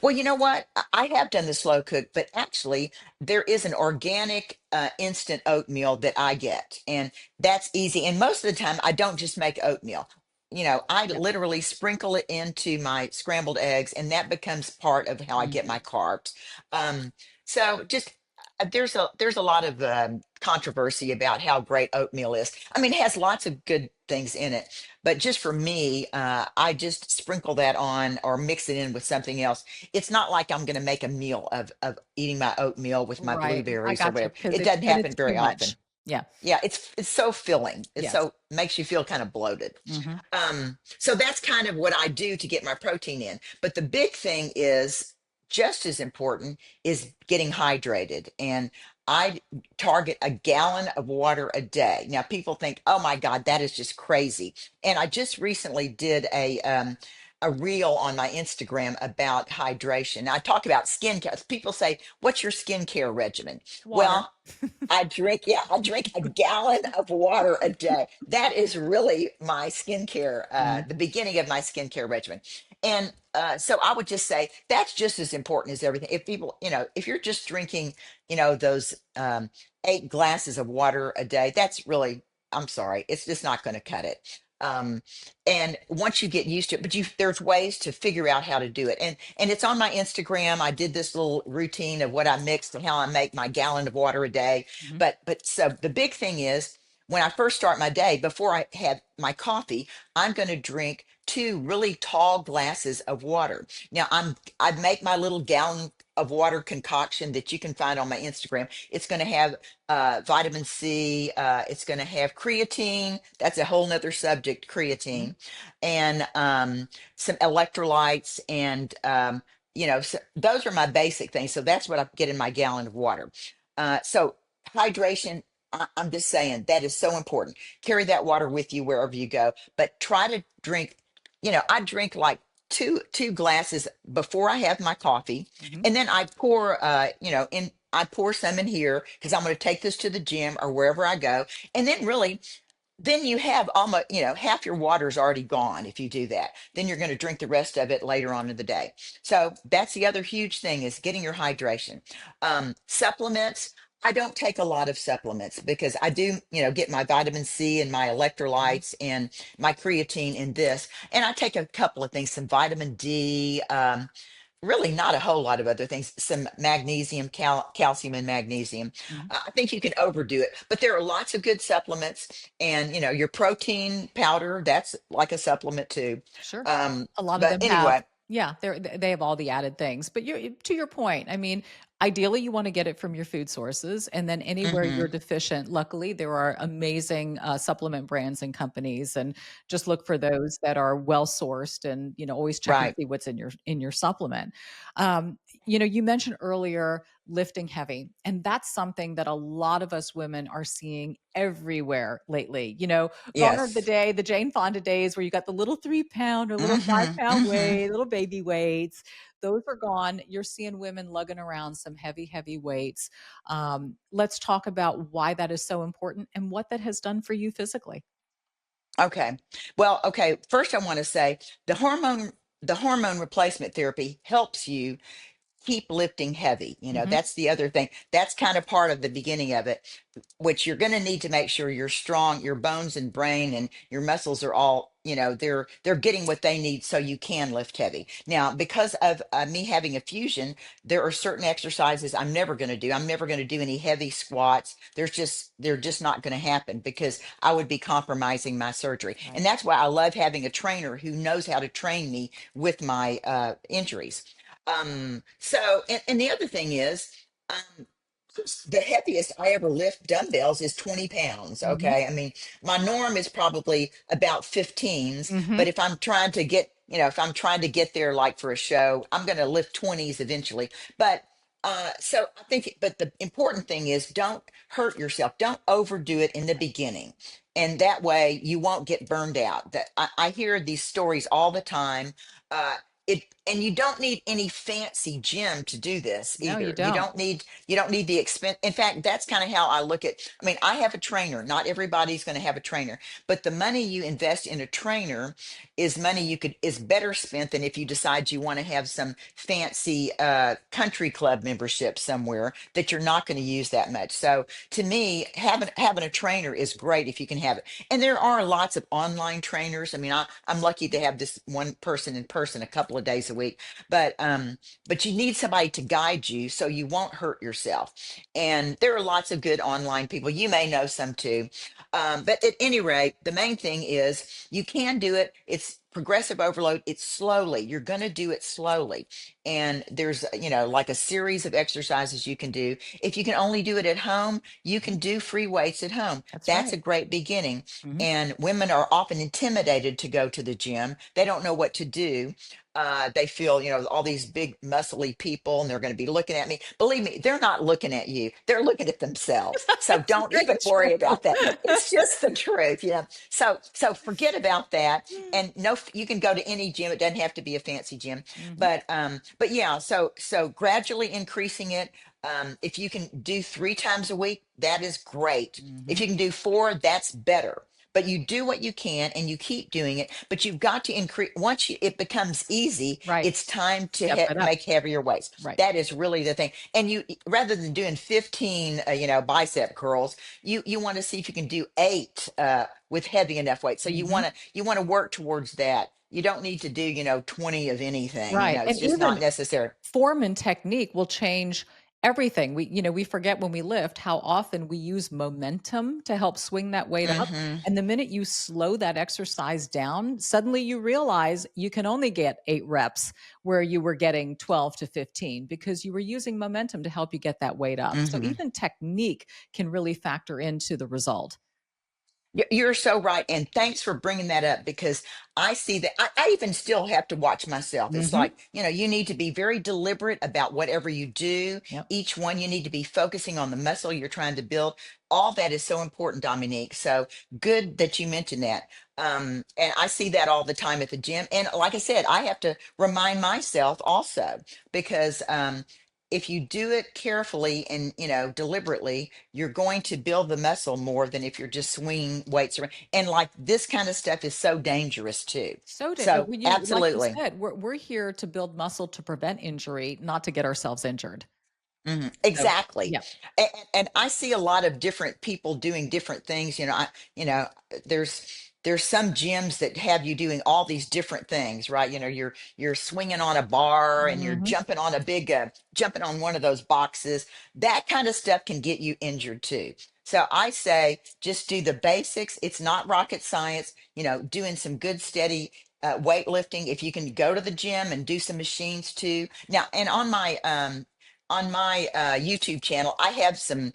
well, you know what? I have done the slow cook, but actually, there is an organic instant oatmeal that I get, and that's easy. And most of the time, I don't just make oatmeal. I Yep. literally sprinkle it into my scrambled eggs, and that becomes part of how I get my Mhm. carbs. Um, so just there's a lot of controversy about how great oatmeal is. I mean, it has lots of good things in it, but just for me, I just sprinkle that on or mix it in with something else. It's not like I'm going to make a meal of eating my oatmeal with my Right. I blueberries or got you whatever. because It doesn't but happen it's too very often. much. Yeah. Yeah, it's so filling. It's Yes. so makes you feel kind of bloated. Mhm. So that's kind of what I do to get my protein in. But the big thing is just as important is getting hydrated. And I target a gallon of water a day. Now people think, oh my God, that is just crazy. And I just recently did a reel on my Instagram about hydration. Now, I talk about skincare. People say, what's your skincare regimen? Water. Well, I drink a gallon of water a day. That is really my skincare, Mhm. the beginning of my skincare regimen. And so I would just say that's just as important as everything. If people, if you're just drinking, those 8 glasses of water a day, that's really, I'm sorry, it's just not going to cut it. Um, and once you get used to it, but there's ways to figure out how to do it. And it's on my Instagram. I did this little routine of what I mixed and how I make my gallon of water a day. Mhm. But so the big thing is when I first start my day, before I have my coffee, I'm going to drink 2 really tall glasses of water. Now I'd make my little gallon of water concoction that you can find on my Instagram. It's going to have vitamin C. It's going to have creatine. That's a whole nother subject, Mhm. creatine, and some electrolytes. And, so those are my basic things. So that's what I get in my gallon of water. So hydration, I'm just saying that is so important. Carry that water with you wherever you go, but try to drink, I drink like two glasses before I have my coffee, Mhm. and then I pour I pour some in here because I'm going to take this to the gym or wherever I go. And then really, then you have almost, half your water is already gone if you do that. Then you're going to drink the rest of it later on in the day. So that's the other huge thing is getting your hydration. Supplements. I don't take a lot of supplements because I do, get my vitamin C and my Mhm. electrolytes and my creatine in this. And I take a couple of things, some vitamin D, really not a whole lot of other things, some magnesium, calcium and magnesium. Mhm. I think you can overdo it, but there are lots of good supplements. And your protein powder, that's like a supplement too. Sure. um A lot of but them have, anyway. yeah, they have all the added things. But you to your point, I mean, ideally you want to get it from your food sources, and then anywhere you're Hmm. deficient, luckily there are amazing supplement brands and companies, and just look for those that are well sourced, and always check and Right. see what's in your supplement. Um, you mentioned earlier lifting heavy, and that's something that a lot of us women are seeing everywhere lately. Gone are Yes. the Jane Fonda days where you got the little 3 pound or little five Hmm. pound Hmm. weight, little baby weights. Those are gone. You're seeing women lugging around some heavy, heavy weights. Let's talk about why that is so important and what that has done for you physically. Okay. Well, okay, first I want to say the hormone replacement therapy helps you keep lifting heavy. Hmm. That's the other thing. That's kind of part of the beginning of it, which you're going to need to make sure you're strong, your bones and brain and your muscles are all, they're getting what they need so you can lift heavy. Now, because of me having a fusion, there are certain exercises I'm never going to do. I'm never going to do any heavy squats. They're just not going to happen because I would be compromising my surgery. And Right. that's why I love having a trainer who knows how to train me with my injuries. So, and the other thing is, Um, the heaviest I ever lift dumbbells is 20 pounds. Hmm. Okay. I mean, my norm is probably about 15s, Hmm. but if I'm trying to get, if I'm trying to get there like for a show, I'm going to lift 20s eventually. But so I think, but the important thing is don't hurt yourself. Don't overdo it in the beginning. And that way you won't get burned out. That I hear these stories all the time. And you don't need any fancy gym to do this No, you either. You don't. don't need the expense. In fact, that's kind of how I look at. I mean, I have a trainer. Not everybody's going to have a trainer, but the money you invest in a trainer is money is better spent than if you decide you want to have some fancy country club membership somewhere that you're not going to use that much. So to me, having a trainer is great if you can have it. And there are lots of online trainers. I mean, I'm lucky to have this one person in person a couple of days a week, but you need somebody to guide you so you won't hurt yourself. And there are lots of good online people. You may know some too. But at any rate, the main thing is you can do it. It's progressive overload. It's slowly. You're going to do it slowly. And there's, like a series of exercises you can do. If you can only do it at home, you can do free weights at home. That's That's right. a great beginning. Hmm. And women are often intimidated to go to the gym. They don't know what to do. They feel, all these big muscly people and they're going to be looking at me. Believe me, they're not looking at you. They're looking at themselves. So That's don't very even worry true. about that. It's just the truth, So forget about that. And no, you can go to any gym. It doesn't have to be a fancy gym, Hmm. but yeah, so gradually increasing it. If you can do 3 times a week, that is great. If Hmm. you can do 4, that's better. But you do what you can and you keep doing it. But you've got to increase. Once it becomes easy, Right. it's time to Step it up. make heavier weights. Right. That is really the thing. And you, rather than doing 15, bicep curls, you want to see if you can do 8 with heavy enough weight. So Hmm. you want to work towards that. You don't need to do 20 of anything. Right. It's And just not even necessary. form and technique will change everything. We forget when we lift how often we use momentum to help swing that weight up. Hmm. And the minute you slow that exercise down, suddenly you realize you can only get 8 reps where you were getting 12 to 15 because you were using momentum to help you get that weight up. So Hmm. even technique can really factor into the result. You're so right. And thanks for bringing that up because I see that I even still have to watch myself. It's Hmm. like, you need to be very deliberate about whatever you do. Yep. Each one, you need to be focusing on the muscle you're trying to build. All that is so important, Dominique. So good that you mentioned that. And I see that all the time at the gym. And like I said, I have to remind myself also because if you do it carefully and deliberately, you're going to build the muscle more than if you're just swinging weights around. And like this kind of stuff is so dangerous too. But So like you absolutely. said, we're here to build muscle to prevent injury, not to get ourselves injured. So, Exactly. yeah. And I see a lot of different people doing different things. You know, there's some gyms that have you doing all these different things, right? You're swinging on a bar and you're Mhm. jumping on a big jumping on one of those boxes. That kind of stuff can get you injured too. So I say just do the basics. It's not rocket science. Doing some good steady weightlifting. If you can go to the gym and do some machines too. Now, and on my YouTube channel, I have some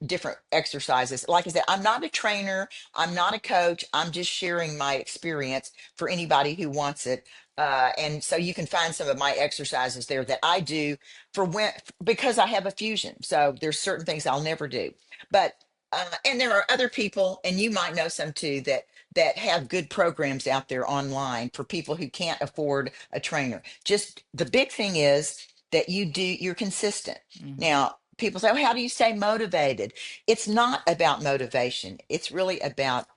different exercises. Like I said, I'm not a trainer, I'm not a coach. I'm just sharing my experience for anybody who wants it. And so you can find some of my exercises there that I do for when because I have a fusion. So there's certain things I'll never do. But and there are other people, and you might know some too, that have good programs out there online for people who can't afford a trainer. Just the big thing is that you're consistent. Mhm. Now, people say, oh, how do you stay motivated? It's not about motivation. It's really about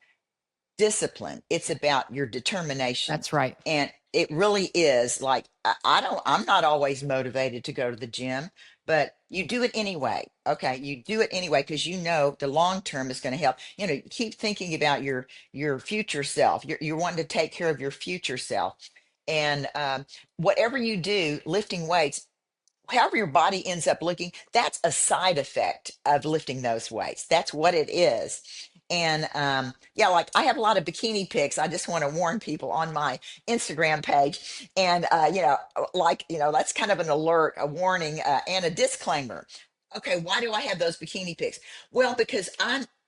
discipline. It's about your determination. That's right. And it really is like, I'm not always motivated to go to the gym, but you do it anyway. Okay. You do it anyway, because the long term is going to help. Keep thinking about your future self. You're wanting to take care of your future self. And whatever you do, lifting weights, however your body ends up looking, that's a side effect of lifting those weights. That's what it is. And yeah, like I have a lot of bikini pics. I just want to warn people on my Instagram page. And, like, that's kind of an alert, a warning, and a disclaimer. Okay, why do I have those bikini pics? Well, because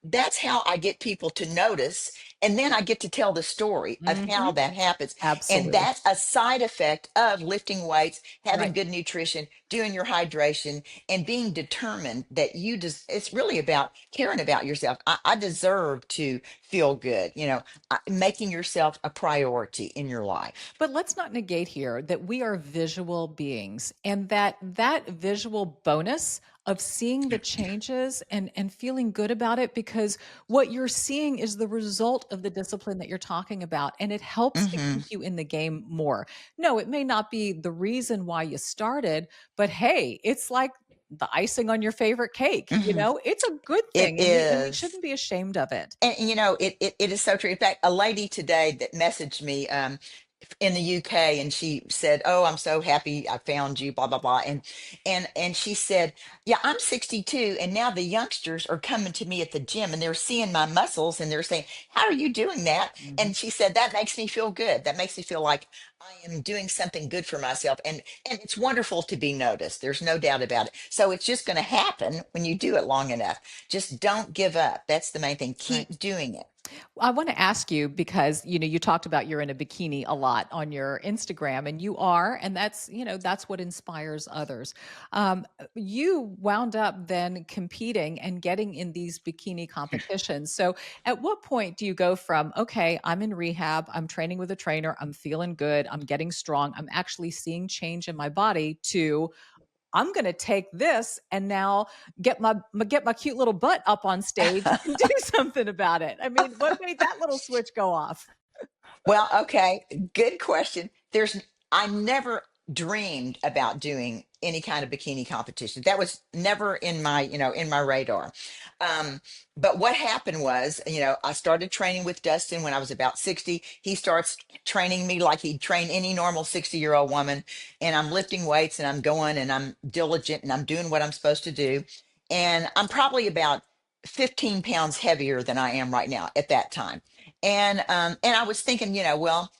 that's how I get people to notice. And then I get to tell the story of how Hmm. that happens. And Absolutely. that's a side effect of lifting weights, having Right. good nutrition, doing your hydration, and being determined that it's really about caring about yourself. I deserve to feel good, making yourself a priority in your life. But let's not negate here that we are visual beings and that visual bonus of seeing the changes and feeling good about it, because what you're seeing is the result of the discipline that you're talking about, and it helps to Hmm. keep you in the game more. No, it may not be the reason why you started, but hey, it's like the icing on your favorite cake. Hmm. It's a good It thing, and we is. shouldn't be ashamed of it. And it is so true. In fact, a lady today that messaged me in the UK, and she said, "Oh, I'm so happy I found you, blah blah blah." And she said, "Yeah, I'm 62 and now the youngsters are coming to me at the gym and they're seeing my muscles and they're saying, 'How are you doing that?'" Mhm. And she said, "That makes me feel good. That makes me feel like I am doing something good for myself." And it's wonderful to be noticed. There's no doubt about it. So it's just going to happen when you do it long enough. Just don't give up. That's the main thing. Right. Keep doing it. I want to ask you because you talked about you're in a bikini a lot on your Instagram, and you are, and that's what inspires others. You wound up then competing and getting in these bikini competitions. So, at what point do you go from okay, I'm in rehab, I'm training with a trainer, I'm feeling good, I'm getting strong, I'm actually seeing change in my body to I'm going to take this and now get my cute little butt up on stage and do something about it. I mean, what made that little switch go off? Well, okay, good question. I never dreamed about doing any kind of bikini competition. That was never in my radar. Um, but what happened was, I started training with Dustin when I was about 60. He starts training me like he'd train any normal 60-year-old woman. And I'm lifting weights and I'm going and I'm diligent and I'm doing what I'm supposed to do. And I'm probably about 15 pounds heavier than I am right now at that time. And I was thinking, well,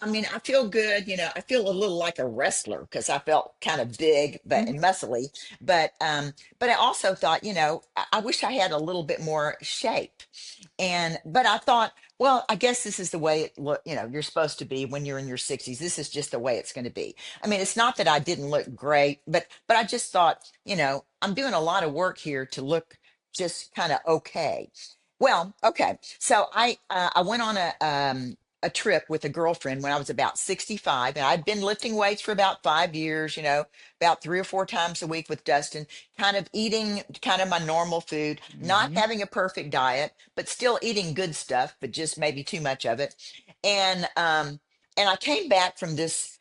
I mean, I feel good, I feel a little like a wrestler because I felt kind of big but Mhm. and muscly. But I also thought, I wish I had a little bit more shape. And but I thought, well, I guess this is the way you're supposed to be when you're in your 60s. This is just the way it's going to be. I mean, it's not that I didn't look great, but I just thought, I'm doing a lot of work here to look just kind of okay. Well, okay. So I went on a trip with a girlfriend when I was about 65, and I'd been lifting weights for about 5 years, about 3 or 4 times a week with Dustin, kind of eating kind of my normal food, not Mhm. having a perfect diet, but still eating good stuff, but just maybe too much of it. And I came back from this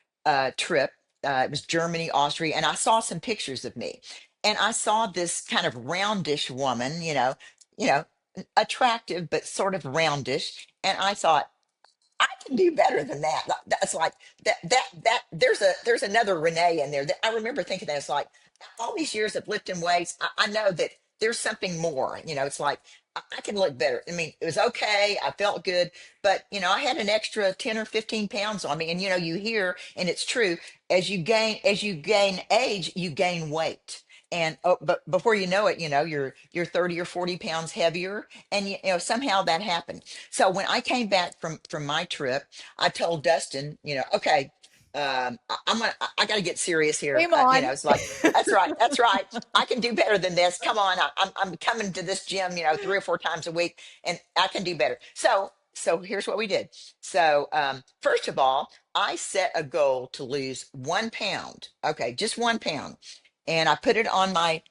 trip. It was Germany, Austria, and I saw some pictures of me. And I saw this kind of roundish woman, you know, attractive but sort of roundish. And I thought, I can do better than that. That's like that there's another Renee in there that I remember thinking that it's like all these years of lifting weights, I know that there's something more. It's like I can look better. I mean, it was okay. I felt good, but I had an extra 10 or 15 pounds on me. And you hear, and it's true, as you gain age, you gain weight. And but before you know it, you're 30 or 40 pounds heavier. And somehow that happened. So when I came back from my trip, I told Dustin, okay, I got to get serious here. Game on. It's like that's right, that's right. I can do better than this. Come on, I'm coming to this gym, 3 or 4 times a week, and I can do better. So here's what we did. So first of all, I set a goal to lose 1 pound. Okay, just 1 pound, and I put it on my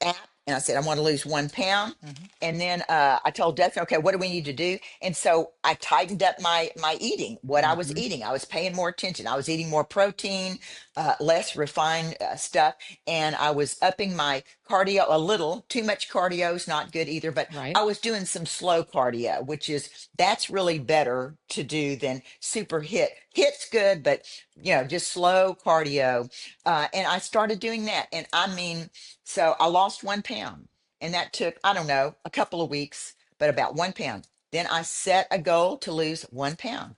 app, and I said I want to lose 1 pound. Mhm. And then I told Dustin, okay, what do we need to do? And so I tightened up my eating, what I was Mhm. eating. I was paying more attention. I was eating more protein, less refined stuff, and I was upping my cardio a little. Too much cardio is not good either, but Right. I was doing some slow cardio, that's really better to do than super hit. Hit's good, but just slow cardio. And I started doing that, and I mean, so I lost 1 pound, and that took, I don't know, a couple of weeks. but about 1 pound. Then I set a goal to lose 1 pound.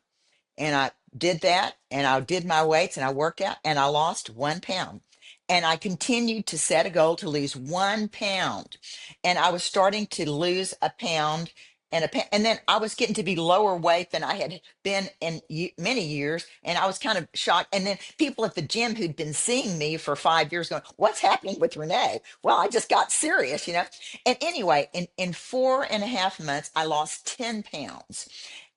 And I did that, and I did my weights and I worked out and I lost 1 pound. And I continued to set a goal to lose 1 pound. And I was starting to lose a pound and a pound. And then I was getting to be lower weight than I had been in many years. And I was kind of shocked. And then people at the gym who'd been seeing me for 5 years going, "What's happening with Renee?" Well, I just got serious, you know? And anyway, in 4.5 months, I lost 10 pounds.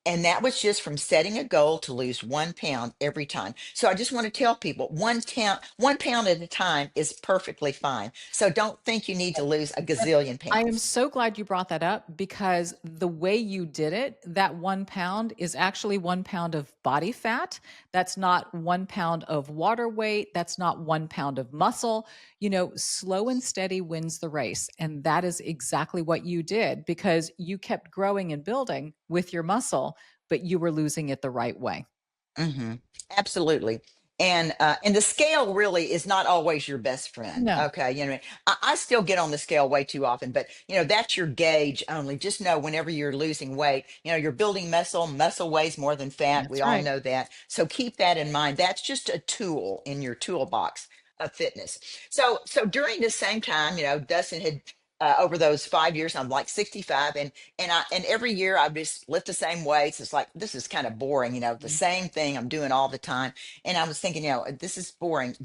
And that was just from setting a goal to lose 1 pound every time. So I just want to tell people 1 pound at a time is perfectly fine. So don't think you need to lose a gazillion I am pounds. so glad you brought that up because the way you did it, that 1 pound is actually 1 pound of body fat. That's not 1 pound of water weight. That's not 1 pound of muscle. Slow and steady wins the race. And that is exactly what you did because you kept growing and building with your muscle, but you were losing it the right way. Hmm. Absolutely. And the scale really is not always your best friend. No, Okay. I still get on the scale way too often, but that's your gauge only. Just know whenever you're losing weight, you're building muscle. Muscle weighs more than fat. We that's all right. know that. So keep that in mind. That's just a tool in your toolbox of fitness. So during the same time, Dustin had over those 5 years, I'm like 65, and every year I just lift the same weights. It's like this is kind of boring, the Mhm. same thing I'm doing all the time. And I was thinking, this is boring.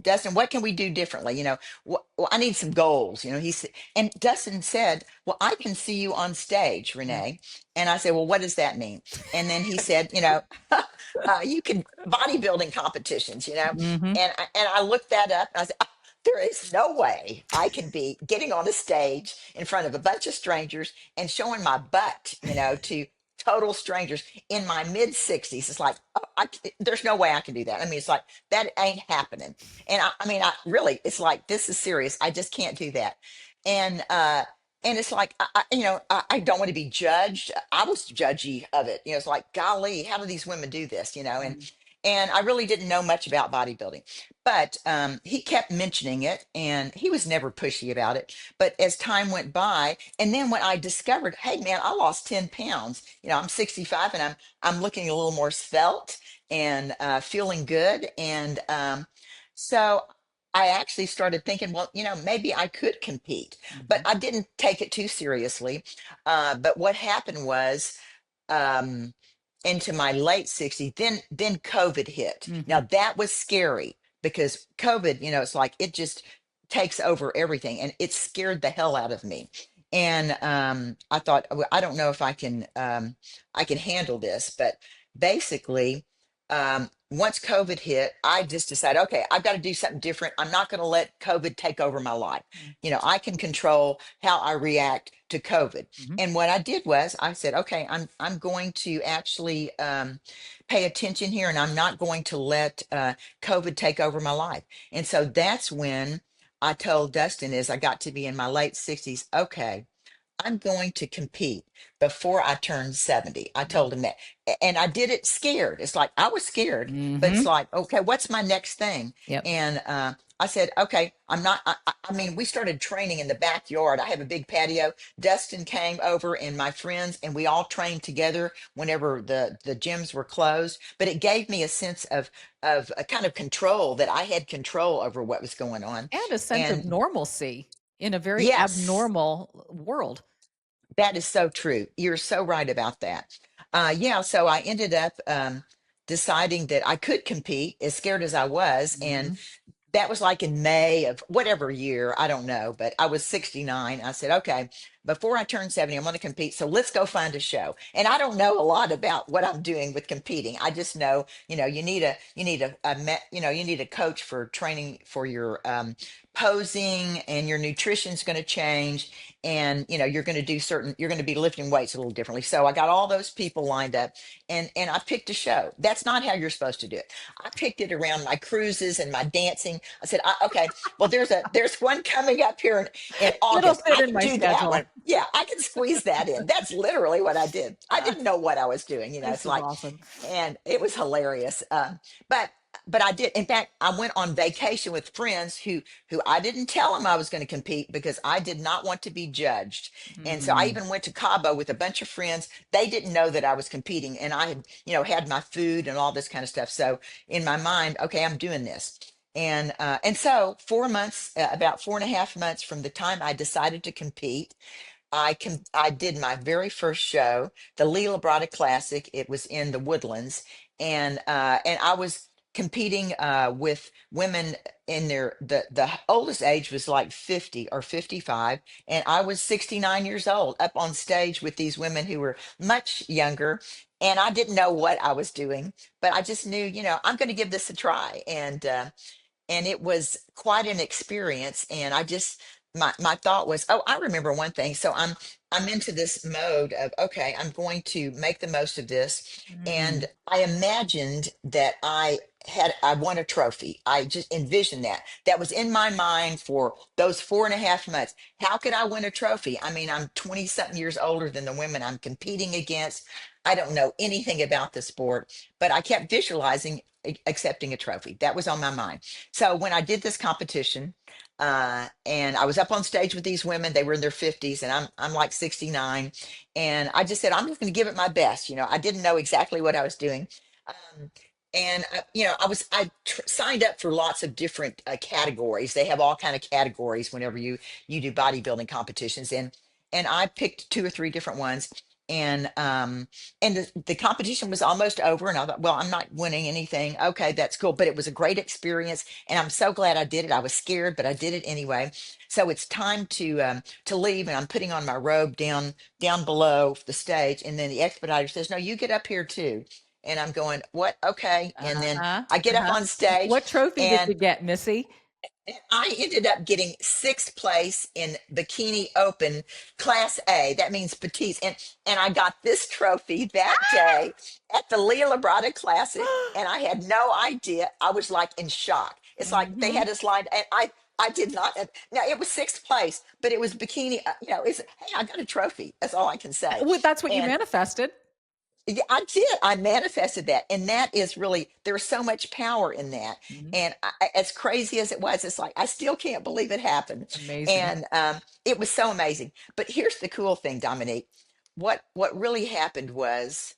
Dustin, what can we do differently? Well, I need some goals. And Dustin said, "Well, I can see you on stage, Yeah. Renee." And I said, "Well, what does that mean?" And then he said, you can bodybuilding competitions, Hmm. and I looked that up, and I said, there is no way I can be getting on a stage in front of a bunch of strangers and showing my butt, to total strangers in my mid 60s. It's like, oh, there's no way I can do that. I mean, it's like, that ain't happening. And I mean, I really, it's like, this is serious. I just can't do that. And, and it's like, I don't want to be judged. I was judgy of it. It's like, golly, how do these women do this? And I really didn't know much about bodybuilding. But he kept mentioning it, and he was never pushy about it. But as time went by, and then when I discovered, hey man, I lost 10 pounds. I'm 65, and I'm looking a little more svelte and feeling good. And so I actually started thinking, well, maybe I could compete, but Hmm. I didn't take it too seriously. But what happened was, um, into my late 60s, then COVID hit. Now Hmm. that was scary because COVID, it's like it just takes over everything, and it scared the hell out of me. And I thought, "Well, I don't know if I can handle this." But basically, once COVID hit, I just decided, okay, I've got to do something different. I'm not going to let COVID take over my life. I can control how I react to COVID. Hmm. And what I did was I said, okay, I'm going to actually pay attention here, and I'm not going to let COVID take over my life. And so that's when I told Dustin, as I got to be in my late 60s, okay, I'm going to compete before I turn 70. I told him that. And I did it scared. It's like I was scared, but it's Hmm. like, okay, what's my next thing? Yep. And I said, okay, I'm not, I mean, we started training in the backyard. I have a big patio. Dustin came over and my friends, and we all trained together whenever the gyms were closed. But it gave me a sense of a kind of control, that I had control over what was going on. And a sense of And normalcy in a very yes, abnormal world. that is so true. You're so right about that. Yeah, so I ended up deciding that I could compete, as scared as I was. And Mhm. that was like in May of whatever year, I don't know, but I was 69. I said, okay, before I turn 70, I'm going to compete. So let's go find a show. And I don't know a lot about what I'm doing with competing. I just know, you need a coach for training for your posing, and your nutrition's going to change. And, you're going to be lifting weights a little differently. So I got all those people lined up, and I picked a show. That's not how you're supposed to do it. I picked it around my cruises and my dancing. I said, okay, well, there's one coming up here in It'll August. fit I in can my do that one. schedule. Yeah, I can squeeze that in. That's literally what I did. I didn't know what I was doing. This It's is like, awesome. and it was hilarious. But but I did. In fact, I went on vacation with friends who I didn't tell them I was going to compete because I did not want to be judged. And so I Mm. even went to Cabo with a bunch of friends. They didn't know that I was competing, and I had, had my food and all this kind of stuff. So in my mind, okay, I'm doing this. And so 4 months, about 4.5 months from the time I decided to compete, I did my very first show, the Lee Labrada Classic. It was in the Woodlands, and I was competing with women in the oldest age was like 50 or 55, and I was 69 years old up on stage with these women who were much younger. And I didn't know what I was doing, but I just knew, I'm going to give this a try. And it was quite an experience. And I just, my thought was, oh, I remember one thing. So I'm into this mode of, okay, I'm going to make the most of this. And Mm. I imagined that I won a trophy. I just envisioned that was in my mind for those 4.5 months. How could I win a trophy? I mean, I'm 20 something years older than the women I'm competing against. I don't know anything about the sport, but I kept visualizing accepting a trophy. That was on my mind. So when I did this competition, and I was up on stage with these women, they were in their 50s, and I'm like 69, and I just said, I'm just going to give it my best. I didn't know exactly what I was doing. Um, and signed up for lots of different categories. They have all kind of categories whenever you do bodybuilding competitions, and I picked two or three different ones. And the competition was almost over, and I thought, well, I'm not winning anything. Okay, that's cool, but it was a great experience, and I'm so glad I did it. I was scared, but I did it anyway. So it's time to leave, and I'm putting on my robe down below the stage, and then the expediter says, no, you get up here too. And I'm going, what? Okay. And then Uh-huh. I get up Uh-huh. on stage, What trophy did and you get, Missy? I ended up getting sixth place in Bikini Open Class A. That means petite. And I got this trophy that day at the Leah Labrada Classic, and I had no idea. I was like in shock. It's like they Hmm. had us lined, and I did not. Now it was sixth place, but it was bikini. It's, hey, I got a trophy. That's all I can say. Well, that's what you And manifested. yeah, I did. I manifested that. And that is really, there's so much power in that. Mhm. And as crazy as it was, it's like, I still can't believe it happened. Amazing. And it was so amazing. But here's the cool thing, Dominique. What really happened was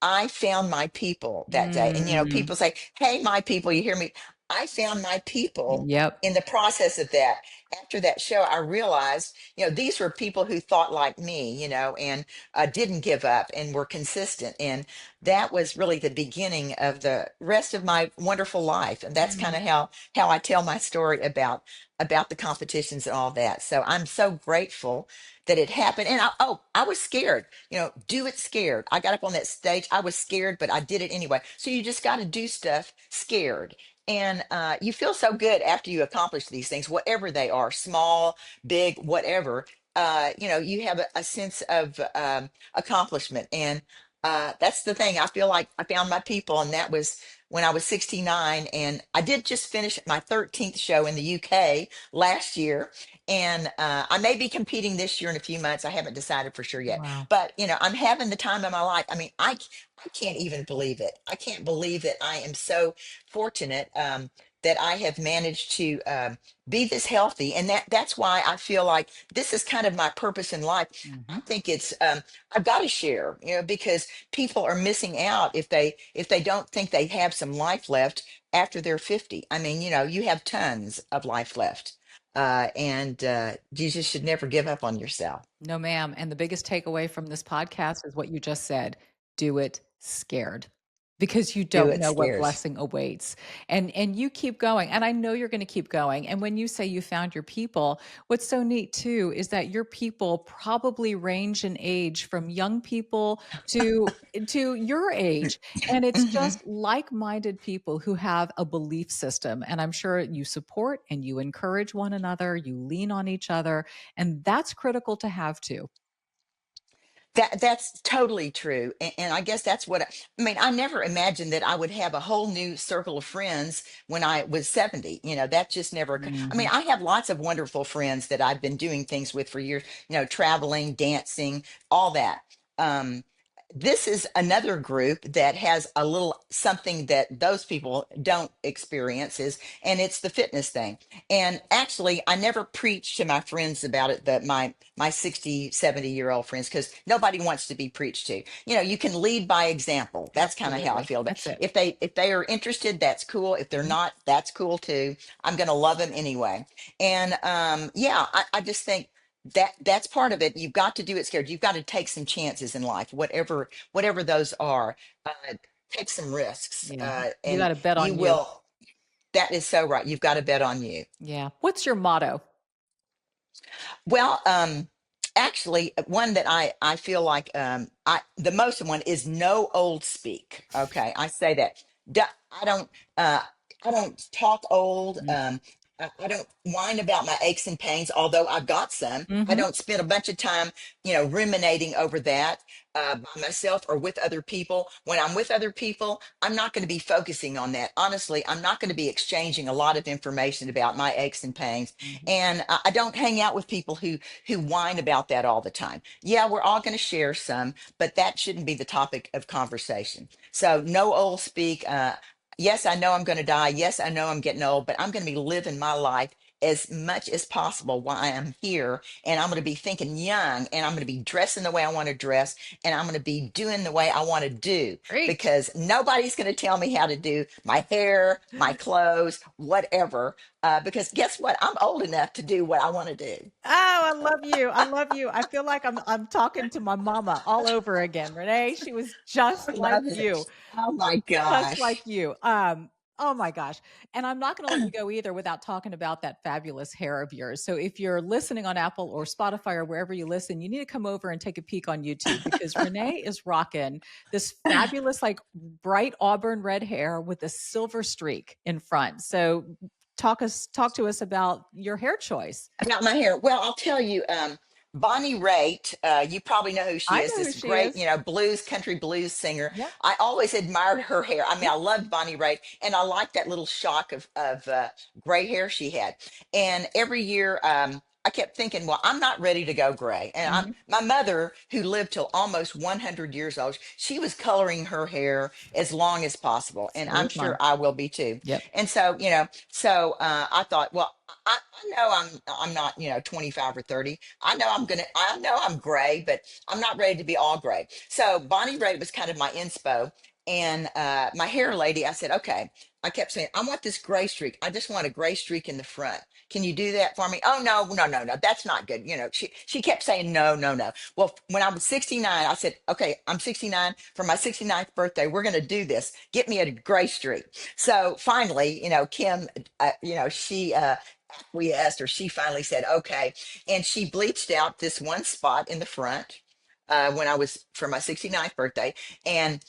I found my people that day. And, Mm. people say, hey, my people, you hear me? I found my people Yep. in the process of that. After that show, I realized, these were people who thought like me, and didn't give up and were consistent. And that was really the beginning of the rest of my wonderful life. And that's kind Mm. of how I tell my story about the competitions and all that. So I'm so grateful that it happened. And I was scared, do it scared. I got up on that stage. I was scared, but I did it anyway. So you just got to do stuff scared. And you feel so good after you accomplish these things, whatever they are, small, big, whatever. You have a sense of accomplishment. And that's the thing. I feel like I found my people, and that was when I was 69. And I did just finish my 13th show in the UK last year. And I may be competing this year in a few months. I haven't decided for sure yet. Wow. But, I'm having the time of my life. I mean, I can't even believe it. I can't believe that I am so fortunate that I have managed to be this healthy. And that's why I feel like this is kind of my purpose in life. I Hmm. think it's I've got to share, because people are missing out if they don't think they have some life left after they're 50. I mean, you have tons of life left. And you just should never give up on yourself. No, ma'am. And the biggest takeaway from this podcast is what you just said: do it scared. Because you Do don't it know what scared. blessing awaits. And you keep going. And I know you're going to keep going. And when you say you found your people, what's so neat too is that your people probably range in age from young people to your age. And it's Mhm. just like-minded people who have a belief system. And I'm sure you support and you encourage one another, you lean on each other, and that's critical to have too. That's totally true. And I guess that's what I mean. I never imagined that I would have a whole new circle of friends when I was 70. That just never I mean, Mhm. I have lots of wonderful friends that I've been doing things with for years, traveling, dancing, all that. Um, this is another group that has a little something that those people don't experience is, and it's the fitness thing. And actually, I never preach to my friends about it, that my 60, 70-year-old friends, because nobody wants to be preached to. You can lead by example. That's kind of how I Absolutely. feel. But That's it. if they are interested, that's cool. If they're Mhm. not, that's cool too. I'm gonna love them anyway. And yeah, I just think that's part of it. You've got to do it scared. You've got to take some chances in life, whatever those are. uh, Take some risks, Yeah. You and got to bet you on you. will. That is so right. You've got to bet on you. Yeah. What's your motto? Well, actually, one that I feel like, I the most one is no old speak. Okay, I say that. Do- I don't uh, I don't talk old. I don't whine about my aches and pains, although I've got some. I Mm-hmm. don't spend a bunch of time, ruminating over that, by myself or with other people. When I'm with other people, I'm not going to be focusing on that. Honestly, I'm not going to be exchanging a lot of information about my aches and pains. Hmm. And I don't hang out with people who whine about that all the time. Yeah, we're all going to share some, but that shouldn't be the topic of conversation. So no old speak. Yes, I know I'm going to die. Yes, I know I'm getting old, but I'm going to be living my life as much as possible while I am here. And I'm going to be thinking young, and I'm going to be dressing the way I want to dress, and I'm going to be doing the way I want to do, Great. because nobody's going to tell me how to do my hair, my clothes, whatever. Because guess what? I'm old enough to do what I want to do. Oh, I love you. I love you. I feel like I'm talking to my mama all over again. Renee, she was I just like love you. it. Oh my Just like gosh. you. Oh my gosh. And I'm not going to let you go either without talking about that fabulous hair of yours. So if you're listening on Apple or Spotify or wherever you listen, you need to come over and take a peek on YouTube, because Renee is rocking this fabulous, like bright auburn red hair with a silver streak in front. So talk to us about your hair choice. About my hair. Well, I'll tell you, Bonnie Raitt, you probably know who she I is, know who this she great, is. country blues singer. Yep. I always admired her hair. I mean, Yep. I loved Bonnie Raitt, and I liked that little shock of gray hair she had. And every year, I kept thinking, well, I'm not ready to go gray. And Mhm. my mother, who lived till almost 100 years old, she was coloring her hair as long as possible. And So I'm was sure mine. I will be too. Yep. And so, I thought, well, I know I'm not, 25 or 30. I know I'm gray, but I'm not ready to be all gray. So Bonnie Raitt was kind of my inspo. And my hair lady, I said, okay. I kept saying, I want this gray streak. I just want a gray streak in the front. Can you do that for me? Oh, no, no, no, no. That's not good. She kept saying no, no, no. Well, when I was 69, I said, okay, I'm 69. For my 69th birthday, we're going to do this. Get me a gray streak. So finally, Kim, she acquiesced, or she finally said, okay. And she bleached out this one spot in the front, when I was for my 69th birthday. And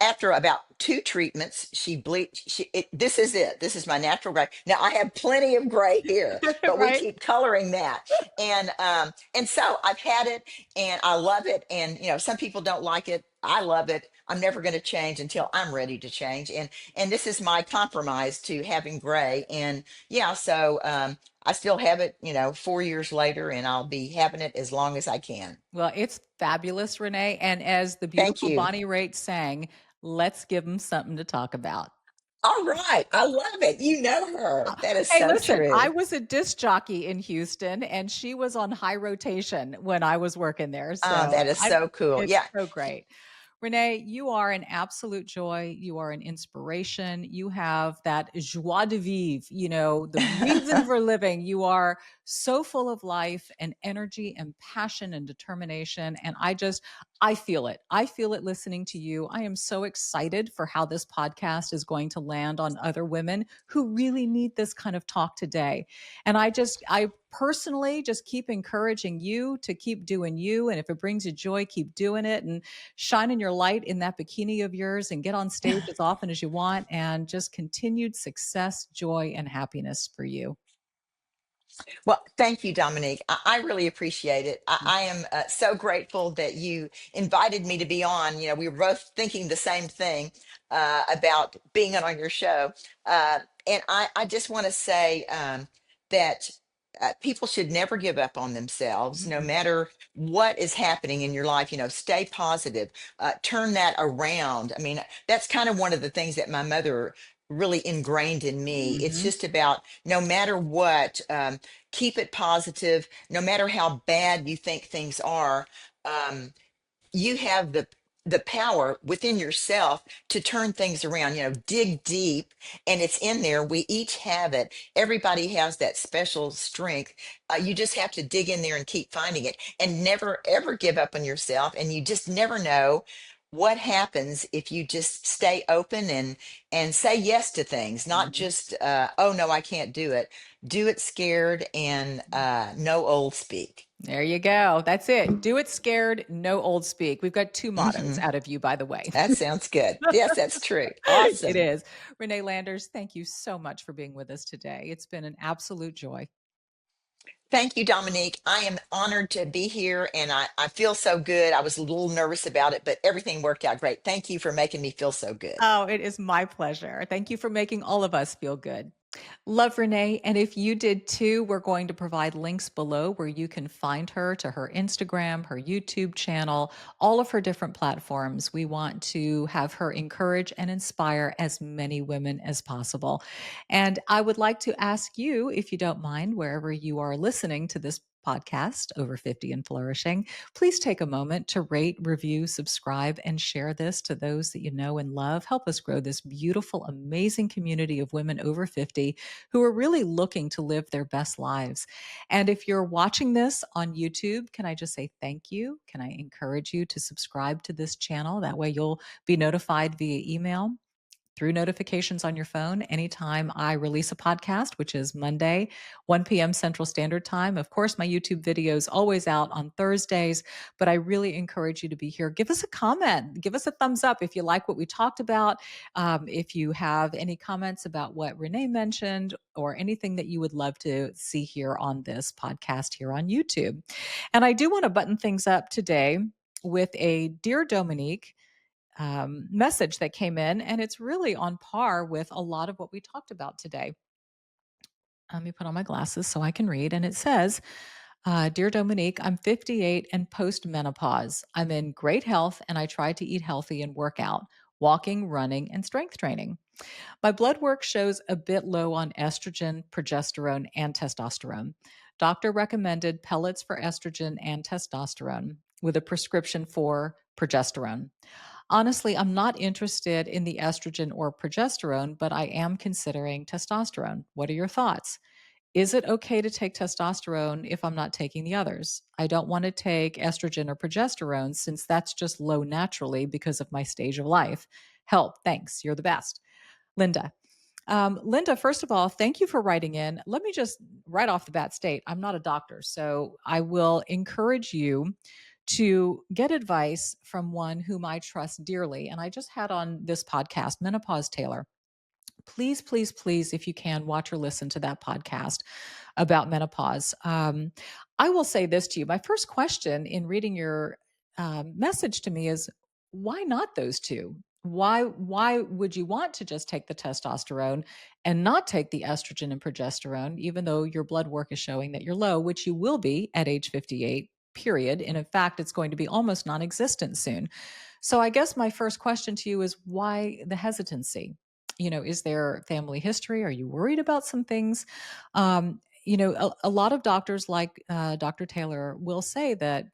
after about two treatments, she bleached. This is it. This is my natural gray. Now I have plenty of gray here, but we Right. keep coloring that. And so I've had it, and I love it. And some people don't like it. I love it. I'm never going to change until I'm ready to change. And this is my compromise to having gray. And yeah, so I still have it, 4 years later, and I'll be having it as long as I can. Well, it's fabulous, Renee. And as the Thank beautiful you. Bonnie Raitt sang, let's give them something to talk about. All right. I love it. You know her. That is Hey, so listen, I true. was a disc jockey in Houston, and she was on high rotation when I was working there. Oh, So that is so cool. it's Yeah. so great. Renee, you are an absolute joy. You are an inspiration. You have that joie de vivre, the reason for living. You are so full of life and energy and passion and determination. And I feel it. I feel it listening to you. I am so excited for how this podcast is going to land on other women who really need this kind of talk today. And I personally just keep encouraging you to keep doing you. And if it brings you joy, keep doing it. And shining your light in that bikini of yours and get on stage as often as you want, and just continued success, joy, and happiness for you. Well, thank you, Dominique. I really appreciate it. I am so grateful that you invited me to be on. We were both thinking the same thing, about being on your show. And I just want to say, that. people should never give up on themselves, no Mm-mm. matter what is happening in your life. Stay positive, turn that around. I mean, that's kind of one of the things that my mother really ingrained in me. It's Mm-hmm. just about no matter what, keep it positive, no matter how bad you think things are. Um, you have the power within yourself to turn things around. Dig deep, and it's in there. We each have it. Everybody has that special strength. You just have to dig in there and keep finding it, and never ever give up on yourself. And you just never know what happens if you just stay open and say yes to things, not just oh no, I can't do it. Do it scared, and no old speak. There you go. That's it. Do it scared, no old speak. We've got two mottos Hmm. out of you, by the way. That sounds good. Yes, that's true. It Awesome. is. Renee Landers, thank you so much for being with us today. It's been an absolute joy. Thank you, Dominique. I am honored to be here, and I feel so good. I was a little nervous about it, but everything worked out great. Thank you for making me feel so good. Oh, it is my pleasure. Thank you for making all of us feel good. Love Renee. And if you did too, we're going to provide links below where you can find her to her Instagram, her YouTube channel, all of her different platforms. We want to have her encourage and inspire as many women as possible. And I would like to ask you, if you don't mind, wherever you are listening to this podcast, Over 50 and Flourishing, please take a moment to rate, review, subscribe, and share this to those that you know and love. Help us grow this beautiful, amazing community of women over 50 who are really looking to live their best lives. And if you're watching this on YouTube, can I just say thank you? Can I encourage you to subscribe to this channel? That way you'll be notified via email through notifications on your phone anytime I release a podcast, which is Monday, 1 p.m. Central Standard Time. Of course, my YouTube video is always out on Thursdays, but I really encourage you to be here. Give us a comment, give us a thumbs up if you like what we talked about. If you have any comments about what Renee mentioned or anything that you would love to see here on this podcast here on YouTube. And I do want to button things up today with a Dear Dominique message that came in, and it's really on par with a lot of what we talked about today. Let me put on my glasses so I can read. And it says, Dear Dominique, I'm 58 and post menopause. I'm in great health and I try to eat healthy and work out, walking, running, and strength training. My blood work shows a bit low on estrogen, progesterone, and testosterone. Doctor recommended pellets for estrogen and testosterone with a prescription for progesterone. Honestly, I'm not interested in the estrogen or progesterone, but I am considering testosterone. What are your thoughts? Is it okay to take testosterone if I'm not taking the others? I don't want to take estrogen or progesterone since that's just low naturally because of my stage of life. Help. Thanks. You're the best. Linda. Linda, first of all, thank you for writing in. Let me just right off the bat state I'm not a doctor, so I will encourage you to get advice from one whom I trust dearly. And I just had on this podcast, Menopause Taylor. Please, please, please, if you can, watch or listen to that podcast about menopause. I will say this to you. My first question in reading your message to me is why not those two? Why would you want to just take the testosterone and not take the estrogen and progesterone, even though your blood work is showing that you're low, which you will be at age 58, period. And in fact, it's going to be almost non existent soon. So I guess my first question to you is why the hesitancy? Is there family history? Are you worried about some things? A lot of doctors like Dr. Taylor will say that,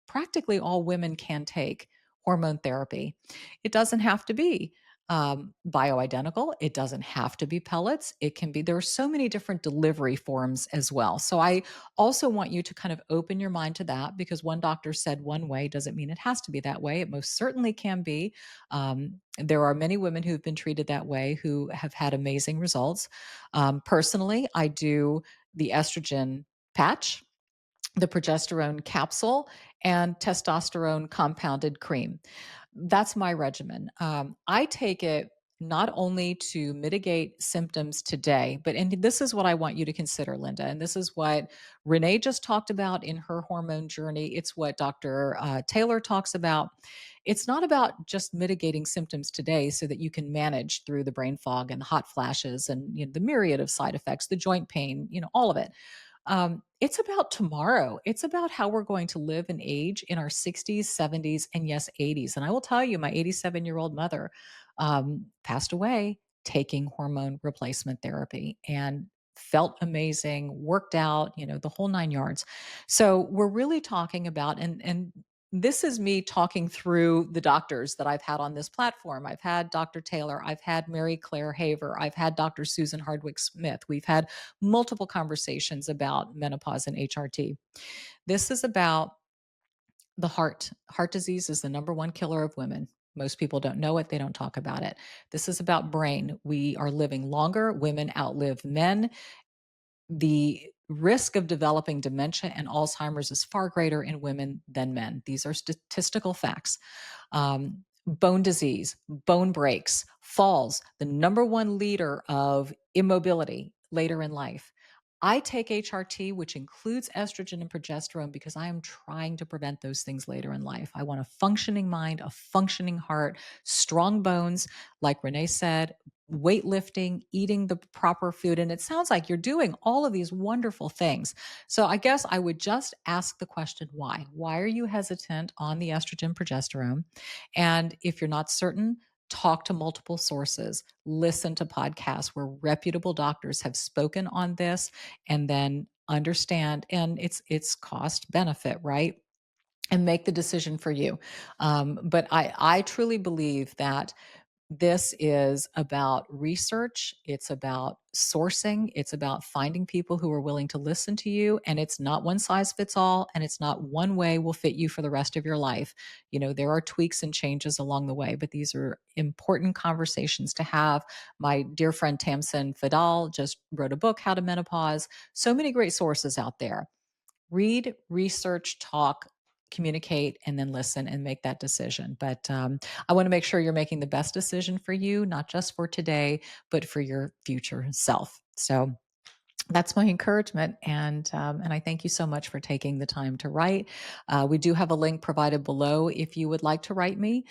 practically all women can take hormone therapy. It doesn't have to be bioidentical. It doesn't have to be pellets. It can be, there are so many different delivery forms as well. So I also want you to kind of open your mind to that because one doctor said one way doesn't mean it has to be that way. It most certainly can be. There are many women who've been treated that way who have had amazing results. Personally, I do the estrogen patch, the progesterone capsule, and testosterone compounded cream. That's my regimen. I take it not only to mitigate symptoms today, but and this is what I want you to consider, Linda, and this is what Renee just talked about in her hormone journey. It's what Dr. Taylor talks about. It's not about just mitigating symptoms today so that you can manage through the brain fog and the hot flashes and the myriad of side effects, the joint pain, all of it. It's about tomorrow. It's about how we're going to live and age in our 60s, 70s, and yes, 80s. And I will tell you, my 87-year-old mother passed away taking hormone replacement therapy and felt amazing, worked out, the whole nine yards. So we're really talking about, and this is me talking through the doctors that I've had on this platform. I've had Dr. Taylor, I've had Mary Claire Haver, I've had Dr. Susan Hardwick Smith. We've had multiple conversations about menopause and HRT. This is about the heart. Heart disease is the number one killer of women. Most people don't know it, they don't talk about it. This is about brain. We are living longer, women outlive men. The risk of developing dementia and Alzheimer's is far greater in women than men. These are statistical facts. Bone disease, bone breaks, falls, the number one leader of immobility later in life. I take HRT, which includes estrogen and progesterone, because I am trying to prevent those things later in life. I want a functioning mind, a functioning heart, strong bones, like Renee said, weightlifting, eating the proper food. And it sounds like you're doing all of these wonderful things. So I guess I would just ask the question, why? Why are you hesitant on the estrogen progesterone? And if you're not certain, talk to multiple sources, listen to podcasts where reputable doctors have spoken on this, and then understand, and it's cost benefit, right? And make the decision for you. But I truly believe that this is about research. It's about sourcing. It's about finding people who are willing to listen to you. And it's not one size fits all. And it's not one way will fit you for the rest of your life. There are tweaks and changes along the way, but these are important conversations to have. My dear friend Tamsin Fadal just wrote a book, How to Menopause. So many great sources out there. Read, research, talk, communicate, and then listen and make that decision. But I want to make sure you're making the best decision for you, not just for today, but for your future self. So that's my encouragement, and I thank you so much for taking the time to write. We do have a link provided below if you would like to write me.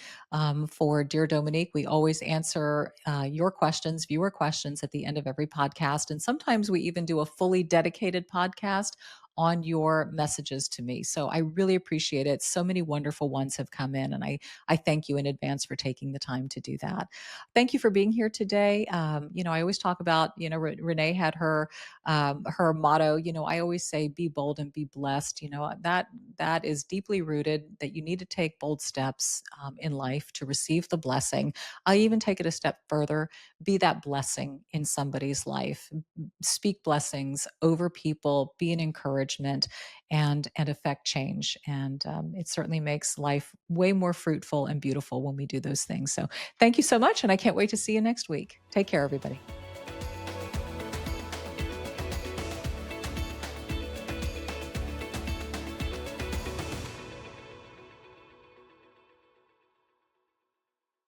For Dear Dominique, we always answer your questions, viewer questions, at the end of every podcast, and sometimes we even do a fully dedicated podcast on your messages to me. So I really appreciate it. So many wonderful ones have come in, and I thank you in advance for taking the time to do that. Thank you for being here today. I always talk about, Renee had her motto. I always say, be bold and be blessed. That is deeply rooted, that you need to take bold steps in life to receive the blessing. I even take it a step further, be that blessing in somebody's life. Speak blessings over people, be an encouragement, and affect change. And it certainly makes life way more fruitful and beautiful when we do those things. So thank you so much, and I can't wait to see you next week. Take care, everybody.